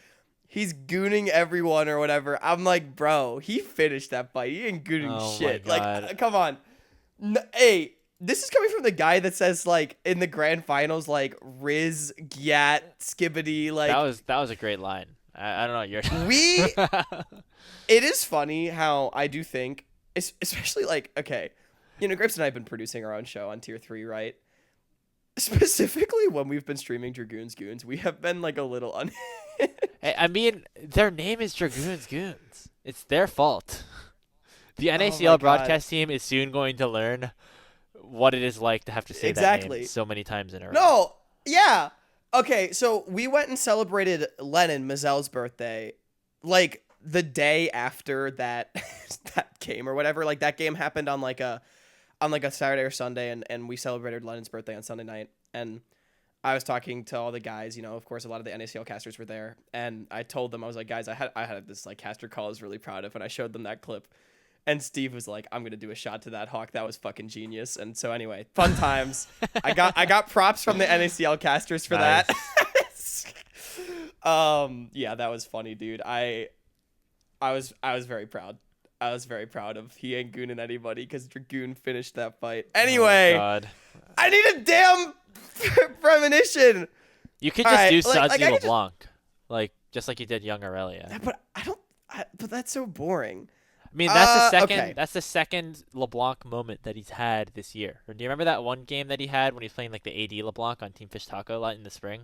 [SPEAKER 2] he's gooning everyone or whatever, I'm like, bro, he finished that fight. He ain't gooning
[SPEAKER 1] Oh my
[SPEAKER 2] shit.
[SPEAKER 1] God.
[SPEAKER 2] Like, come on. Hey, this is coming from the guy that says, like, in the grand finals, like, Riz, Gyat, Skibbity, like...
[SPEAKER 1] That was a great line. I don't know. You're
[SPEAKER 2] It is funny how I do think, especially like, okay, you know, Grips and I have been producing our own show on Tier 3, right? Specifically when we've been streaming Dragoons Goons, we have been like a little
[SPEAKER 1] Hey, I mean, their name is Dragoons Goons. It's their fault. The NACL
[SPEAKER 2] God.
[SPEAKER 1] broadcast team is soon going to learn what it is like to have to say that
[SPEAKER 2] Exactly.
[SPEAKER 1] name so many times in a row.
[SPEAKER 2] No, yeah. Okay, so we went and celebrated Lennon Mazel's birthday, like the day after that that game or whatever. Like that game happened on like a Saturday or Sunday, and we celebrated Lennon's birthday on Sunday night. And I was talking to all the guys, you know, of course, a lot of the NACL casters were there, and I told them, I was like, guys, I had this like caster call I was really proud of, and I showed them that clip. And Steve was like, I'm gonna do a shot to that Hawk. That was fucking genius. And so anyway, fun times. I got props from the NACL casters for
[SPEAKER 1] Nice.
[SPEAKER 2] that. Yeah, that was funny, dude. I was very proud. I was very proud of he ain't gooning anybody because Dragoon finished that fight. Anyway,
[SPEAKER 1] Oh, God.
[SPEAKER 2] I need a damn premonition.
[SPEAKER 1] You could
[SPEAKER 2] All
[SPEAKER 1] just
[SPEAKER 2] right,
[SPEAKER 1] do
[SPEAKER 2] like,
[SPEAKER 1] Sudsy
[SPEAKER 2] I could just-
[SPEAKER 1] LeBlanc, like just like you did Young Aurelia.
[SPEAKER 2] Yeah, but but that's so boring.
[SPEAKER 1] I mean, that's the second.
[SPEAKER 2] okay.
[SPEAKER 1] That's the second LeBlanc moment that he's had this year. Or do you remember that one game that he had when he was playing like the AD LeBlanc on Team Fish Taco lot in the spring?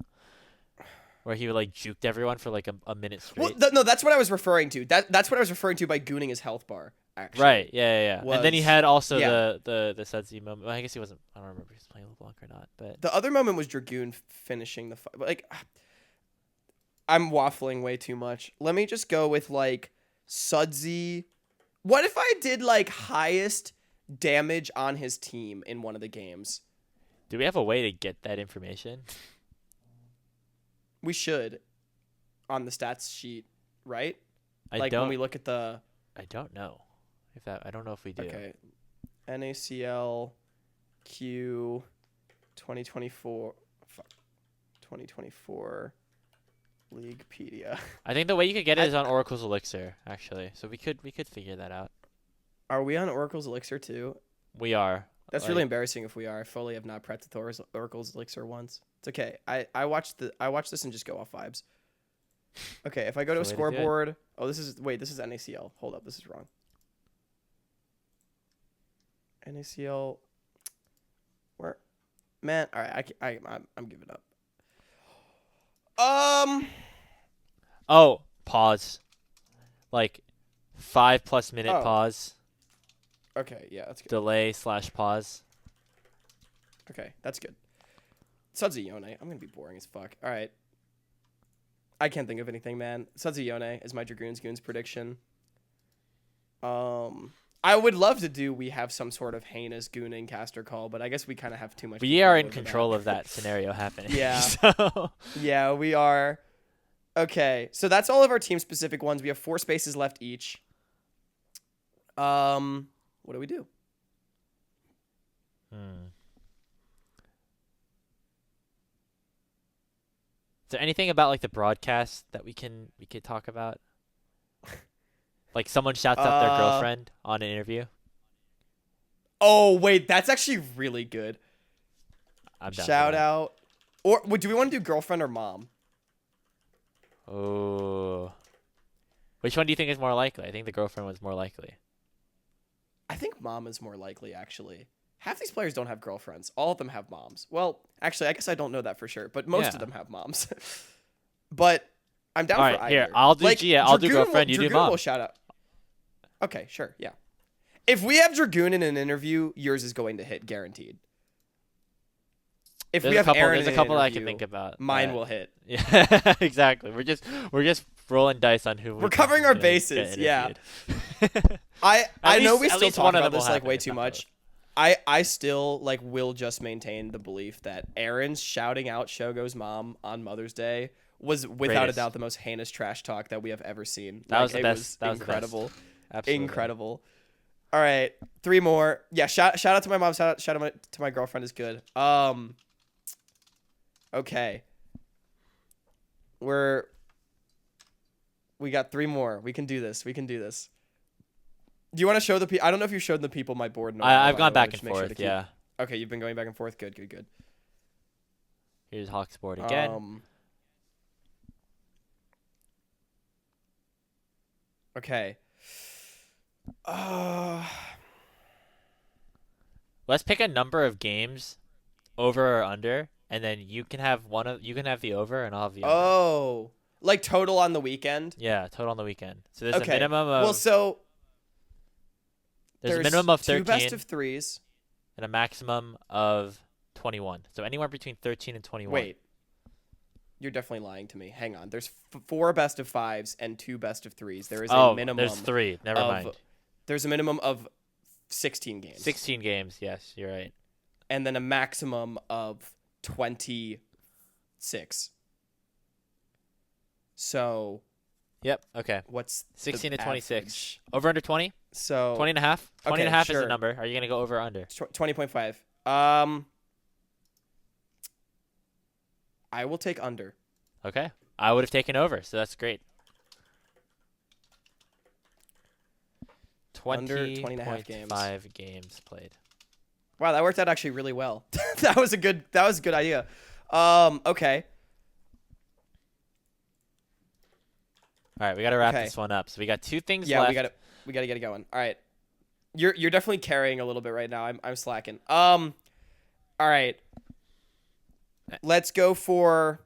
[SPEAKER 1] where he like juked everyone for like a minute
[SPEAKER 2] Well,
[SPEAKER 1] straight.
[SPEAKER 2] no, that's what I was referring to. That's what I was referring to by gooning his health bar. Actually,
[SPEAKER 1] Right. Yeah. And then he had also
[SPEAKER 2] yeah.
[SPEAKER 1] the Sudsy moment. Well, I guess he wasn't. I don't remember if he was playing LeBlanc or not. But
[SPEAKER 2] The other moment was Dragoon finishing the fight. Like, I'm waffling way too much. Let me just go with like Sudsy. What if I did like highest damage on his team in one of the games?
[SPEAKER 1] do we have a way to get that information?
[SPEAKER 2] We should on the stats sheet, right?
[SPEAKER 1] I
[SPEAKER 2] Like
[SPEAKER 1] don't.
[SPEAKER 2] when we look at the
[SPEAKER 1] I don't know if that. I don't know if we do.
[SPEAKER 2] okay, NACL Q 2024 2024 Leaguepedia.
[SPEAKER 1] I think the way you could get it is on Oracle's Elixir, actually. So we could figure that out.
[SPEAKER 2] Are we on Oracle's Elixir too?
[SPEAKER 1] We are.
[SPEAKER 2] That's really embarrassing if we are. I fully have not prepped with Oracle's Elixir once. It's okay. I watched this and just go off vibes. Okay, if I go to a
[SPEAKER 1] That's the way to do it.
[SPEAKER 2] scoreboard. Oh, this is NACL. Hold up, this is wrong. NACL. Where? Man, all right. I'm giving up.
[SPEAKER 1] Oh, pause. Like 5+ minute
[SPEAKER 2] Oh.
[SPEAKER 1] pause.
[SPEAKER 2] Okay, yeah, that's good.
[SPEAKER 1] Delay/pause.
[SPEAKER 2] Okay, that's good. Sudsy Yone. I'm gonna be boring as fuck. All right. I can't think of anything, man. Sudsy Yone is my Dragoons Goons prediction. I would love to do. We have some sort of heinous gooning caster call, but I guess we kind of have too much.
[SPEAKER 1] We are in
[SPEAKER 2] over
[SPEAKER 1] control of that scenario happening.
[SPEAKER 2] Yeah.
[SPEAKER 1] So.
[SPEAKER 2] Yeah, we are. Okay, so that's all of our team specific ones. We have 4 spaces left each. What do we do?
[SPEAKER 1] Is there anything about like the broadcast that we could talk about? Like someone shouts out their girlfriend on an interview.
[SPEAKER 2] Oh wait, that's actually really good.
[SPEAKER 1] I'm down for
[SPEAKER 2] Shout
[SPEAKER 1] that.
[SPEAKER 2] out, or do we want to do girlfriend or mom?
[SPEAKER 1] Oh. Which one do you think is more likely? I think the girlfriend one's more likely.
[SPEAKER 2] I think mom is more likely, actually. Half these players don't have girlfriends. All of them have moms. Well, actually, I guess I don't know that for sure, but most of them have moms. But I'm down
[SPEAKER 1] All
[SPEAKER 2] for
[SPEAKER 1] right,
[SPEAKER 2] either.
[SPEAKER 1] here, I'll do I'll do
[SPEAKER 2] Dragoon
[SPEAKER 1] girlfriend, you do
[SPEAKER 2] Dragoon
[SPEAKER 1] mom.
[SPEAKER 2] will shout out. Okay, sure, yeah. If we have Dragoon in an interview, yours is going to hit, guaranteed. If we have Aaron
[SPEAKER 1] There's
[SPEAKER 2] in
[SPEAKER 1] a couple
[SPEAKER 2] an
[SPEAKER 1] that I can
[SPEAKER 2] interview,
[SPEAKER 1] think about.
[SPEAKER 2] mine will hit.
[SPEAKER 1] Yeah, exactly. We're just rolling dice on who.
[SPEAKER 2] We're covering our bases, yeah. I know we still talk about this like way too much. I still like will just maintain the belief that Aaron's shouting out Shogo's mom on Mother's Day was without a doubt the most heinous trash talk that we have ever seen.
[SPEAKER 1] That was the best.
[SPEAKER 2] Was
[SPEAKER 1] that was
[SPEAKER 2] incredible.
[SPEAKER 1] The best. Absolutely.
[SPEAKER 2] Incredible. All right, 3 more. Yeah, shout out to my mom. Shout out to my girlfriend is good. Okay. We got 3 more. We can do this. Do you want to show the people? I don't know if you showed the people my board.
[SPEAKER 1] I've gone back and forth. Yeah.
[SPEAKER 2] Okay, you've been going back and forth. Good.
[SPEAKER 1] Here's Hawk's board again.
[SPEAKER 2] Okay.
[SPEAKER 1] Let's pick a number of games, over or under, and then you can have the over, and I'll have the under.
[SPEAKER 2] Oh, like total on the weekend?
[SPEAKER 1] Yeah, total on the weekend. So there's a minimum of.
[SPEAKER 2] Well, so
[SPEAKER 1] there's a minimum of
[SPEAKER 2] 2
[SPEAKER 1] 13
[SPEAKER 2] best of 3s
[SPEAKER 1] and a maximum of 21. So anywhere between 13 and 21.
[SPEAKER 2] Wait. You're definitely lying to me. Hang on. There's 4 best of 5s and 2 best of 3s. There is a minimum.
[SPEAKER 1] There's 3. Never mind.
[SPEAKER 2] There's a minimum of 16 games.
[SPEAKER 1] 16 games. Yes, you're right.
[SPEAKER 2] And then a maximum of 26. So.
[SPEAKER 1] Yep. Okay.
[SPEAKER 2] What's
[SPEAKER 1] 16 to 26?
[SPEAKER 2] Average?
[SPEAKER 1] Over under 20?
[SPEAKER 2] So
[SPEAKER 1] 20 and a half? 20
[SPEAKER 2] okay,
[SPEAKER 1] and a half
[SPEAKER 2] sure.
[SPEAKER 1] is the number. Are you going to go over or under?
[SPEAKER 2] 20.5. I will take under.
[SPEAKER 1] Okay. I would have taken over, so that's great.
[SPEAKER 2] Under 20 and a half games.
[SPEAKER 1] 5 games played.
[SPEAKER 2] Wow, that worked out actually really well. that was a good idea. Okay.
[SPEAKER 1] All right, we got to wrap this one up. So we got 2 things left.
[SPEAKER 2] Yeah, we got to get it going. All right. You're definitely carrying a little bit right now. I'm slacking. All right. Let's go for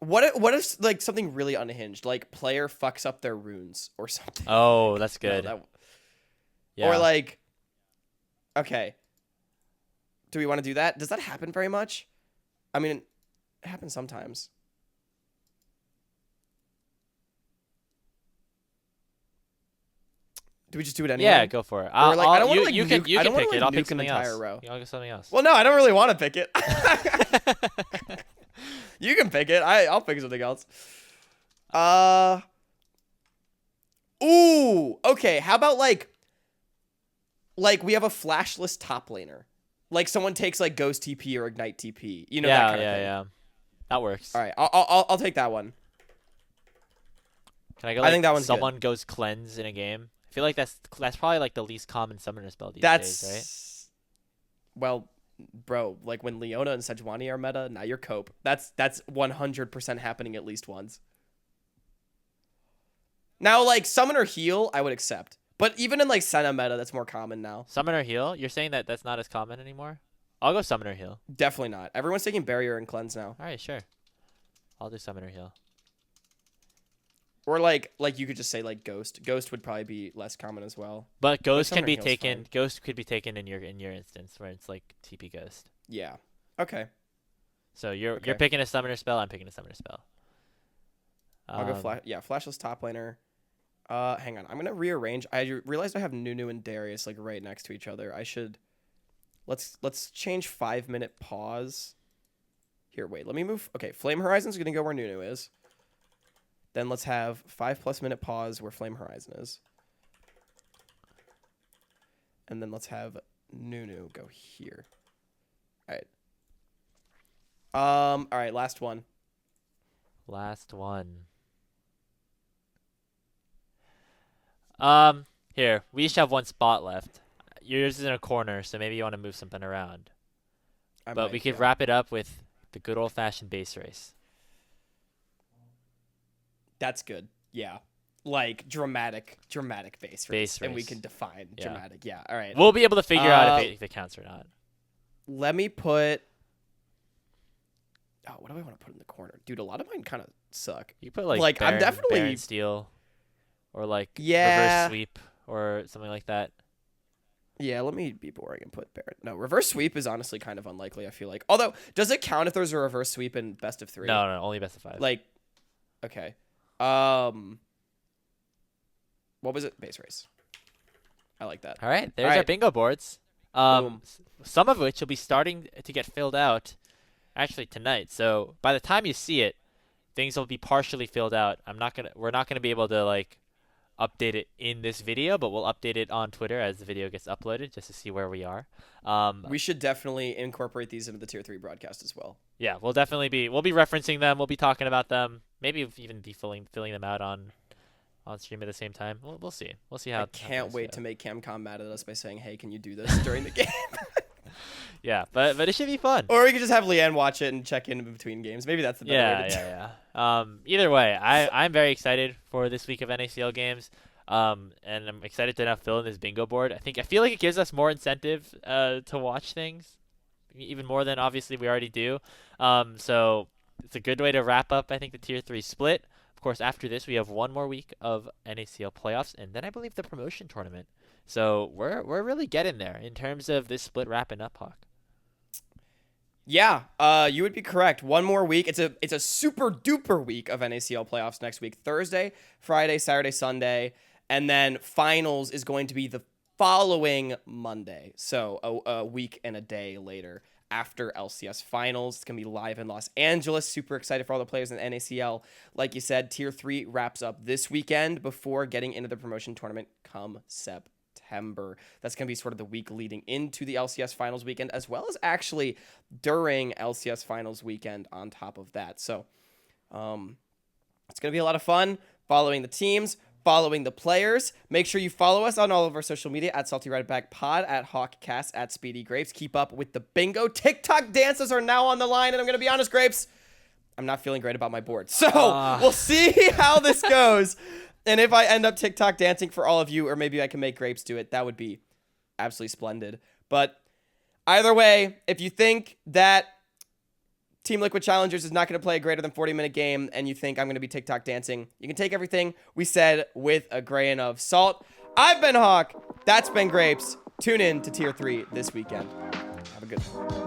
[SPEAKER 2] What if like something really unhinged, like player fucks up their runes or something?
[SPEAKER 1] Oh, that's good. Yeah.
[SPEAKER 2] Or like, okay, do we want to do that? Does that happen very much? I mean, it happens sometimes. Do we just do it anyway?
[SPEAKER 1] Yeah, go for it.
[SPEAKER 2] Or like, I don't want to like
[SPEAKER 1] you can
[SPEAKER 2] I don't
[SPEAKER 1] pick
[SPEAKER 2] wanna,
[SPEAKER 1] it.
[SPEAKER 2] like,
[SPEAKER 1] I'll pick
[SPEAKER 2] nuke an
[SPEAKER 1] something
[SPEAKER 2] entire
[SPEAKER 1] else.
[SPEAKER 2] row.
[SPEAKER 1] I'll get something else.
[SPEAKER 2] Well, no, I don't really want to pick it. You can pick it. I'll pick something else. Ooh. Okay. How about like we have a flashless top laner. Like someone takes like Ghost TP or Ignite TP. You know that kind of thing.
[SPEAKER 1] Yeah. That works.
[SPEAKER 2] All right. I'll take that one.
[SPEAKER 1] Can I go?
[SPEAKER 2] I think that one's
[SPEAKER 1] someone goes cleanse in a game. I feel like that's probably like the least common summoner spell these
[SPEAKER 2] That's
[SPEAKER 1] days, right?
[SPEAKER 2] Well, bro, like when Leona and Sejuani are meta, now you're Cope. That's 100% happening at least once. Now, like summoner heal, I would accept. But even in like Senna meta, that's more common now.
[SPEAKER 1] Summoner heal? You're saying that that's not as common anymore? I'll go summoner heal.
[SPEAKER 2] Definitely not. Everyone's taking barrier and cleanse now.
[SPEAKER 1] All right, sure. I'll do summoner heal.
[SPEAKER 2] Or like you could just say like Ghost. Ghost would probably be less common as well.
[SPEAKER 1] But Ghost can
[SPEAKER 2] Summoner
[SPEAKER 1] be
[SPEAKER 2] heal's
[SPEAKER 1] taken.
[SPEAKER 2] fine.
[SPEAKER 1] Ghost could be taken in your instance where it's like TP Ghost.
[SPEAKER 2] Yeah. Okay.
[SPEAKER 1] So you're
[SPEAKER 2] Okay.
[SPEAKER 1] picking a summoner spell. I'm picking a summoner spell.
[SPEAKER 2] I'll go flashless top laner. Hang on. I'm gonna rearrange. I realized I have Nunu and Darius like right next to each other. I should. Let's change 5-minute pause. Here, wait. Let me move. Okay, Flame Horizon's gonna go where Nunu is. Then let's have 5+ minute pause where Flame Horizon is. And then let's have Nunu go here. All right. All right, last one.
[SPEAKER 1] Last one. Here, we each have one spot left. Yours is in a corner, so maybe you want to move something around. But we could wrap it up with the good old-fashioned base race.
[SPEAKER 2] That's good. Yeah. Like dramatic base race. And we
[SPEAKER 1] race.
[SPEAKER 2] can define
[SPEAKER 1] Yeah.
[SPEAKER 2] dramatic. Yeah. All right.
[SPEAKER 1] We'll be able to figure out if it counts or not.
[SPEAKER 2] Let me put. Oh, what do I want to put in the corner? Dude, a lot of mine kind of suck.
[SPEAKER 1] You could put
[SPEAKER 2] Like, I'm definitely-
[SPEAKER 1] Baron Steel, or like
[SPEAKER 2] Yeah.
[SPEAKER 1] reverse sweep or something like that.
[SPEAKER 2] Yeah, let me be boring and put Baron. No, reverse sweep is honestly kind of unlikely, I feel like. Although, does it count if there's a reverse sweep in best of 3?
[SPEAKER 1] No, only best of 5.
[SPEAKER 2] Like, okay. What was it? Base race. I like that.
[SPEAKER 1] All right, there's
[SPEAKER 2] All
[SPEAKER 1] our
[SPEAKER 2] right.
[SPEAKER 1] bingo boards.
[SPEAKER 2] Boom.
[SPEAKER 1] Some of which will be starting to get filled out actually tonight. So by the time you see it, things will be partially filled out. We're not gonna be able to like update it in this video, but we'll update it on Twitter as the video gets uploaded just to see where we are.
[SPEAKER 2] We should definitely incorporate these into the tier 3 broadcast as well.
[SPEAKER 1] Yeah, we'll be referencing them. We'll be talking about them. Maybe even be filling them out on stream at the same time. We'll see. We'll see how.
[SPEAKER 2] I can't wait to make Camcom mad at us by saying, "Hey, can you do this during the game?"
[SPEAKER 1] Yeah, but it should be fun.
[SPEAKER 2] Or we could just have Leanne watch it and check in between games. Maybe that's the better way to do it.
[SPEAKER 1] Yeah. Either way, I'm very excited for this week of NACL games. And I'm excited to now fill in this bingo board. I feel like it gives us more incentive to watch things, even more than obviously we already do. So it's a good way to wrap up, I think, the tier 3 split. Of course, after this, we have one more week of NACL playoffs, and then I believe the promotion tournament. So we're really getting there in terms of this split wrapping up, Hawk.
[SPEAKER 2] Yeah, you would be correct. One more week. It's a super duper week of NACL playoffs next week. Thursday, Friday, Saturday, Sunday, and then finals is going to be the following Monday. So a week and a day later after LCS finals. It's going to be live in Los Angeles. Super excited for all the players in NACL. Like you said, tier 3 wraps up this weekend before getting into the promotion tournament come September. That's going to be sort of the week leading into the LCS finals weekend, as well as actually during LCS finals weekend on top of that. So it's going to be a lot of fun following the teams, following the players. Make sure you follow us on all of our social media at Salty Redback Pod, at Hawkcast, at Speedy Grapes. Keep up with the bingo. TikTok dances are now on the line, and I'm going to be honest, Grapes, I'm not feeling great about my board. So we'll see how this goes. And if I end up TikTok dancing for all of you, or maybe I can make Grapes do it, that would be absolutely splendid. But either way, if you think that Team Liquid Challengers is not going to play a greater than 40-minute game, and you think I'm going to be TikTok dancing, you can take everything we said with a grain of salt. I've been Hawk. That's been Grapes. Tune in to Tier 3 this weekend. Have a good one.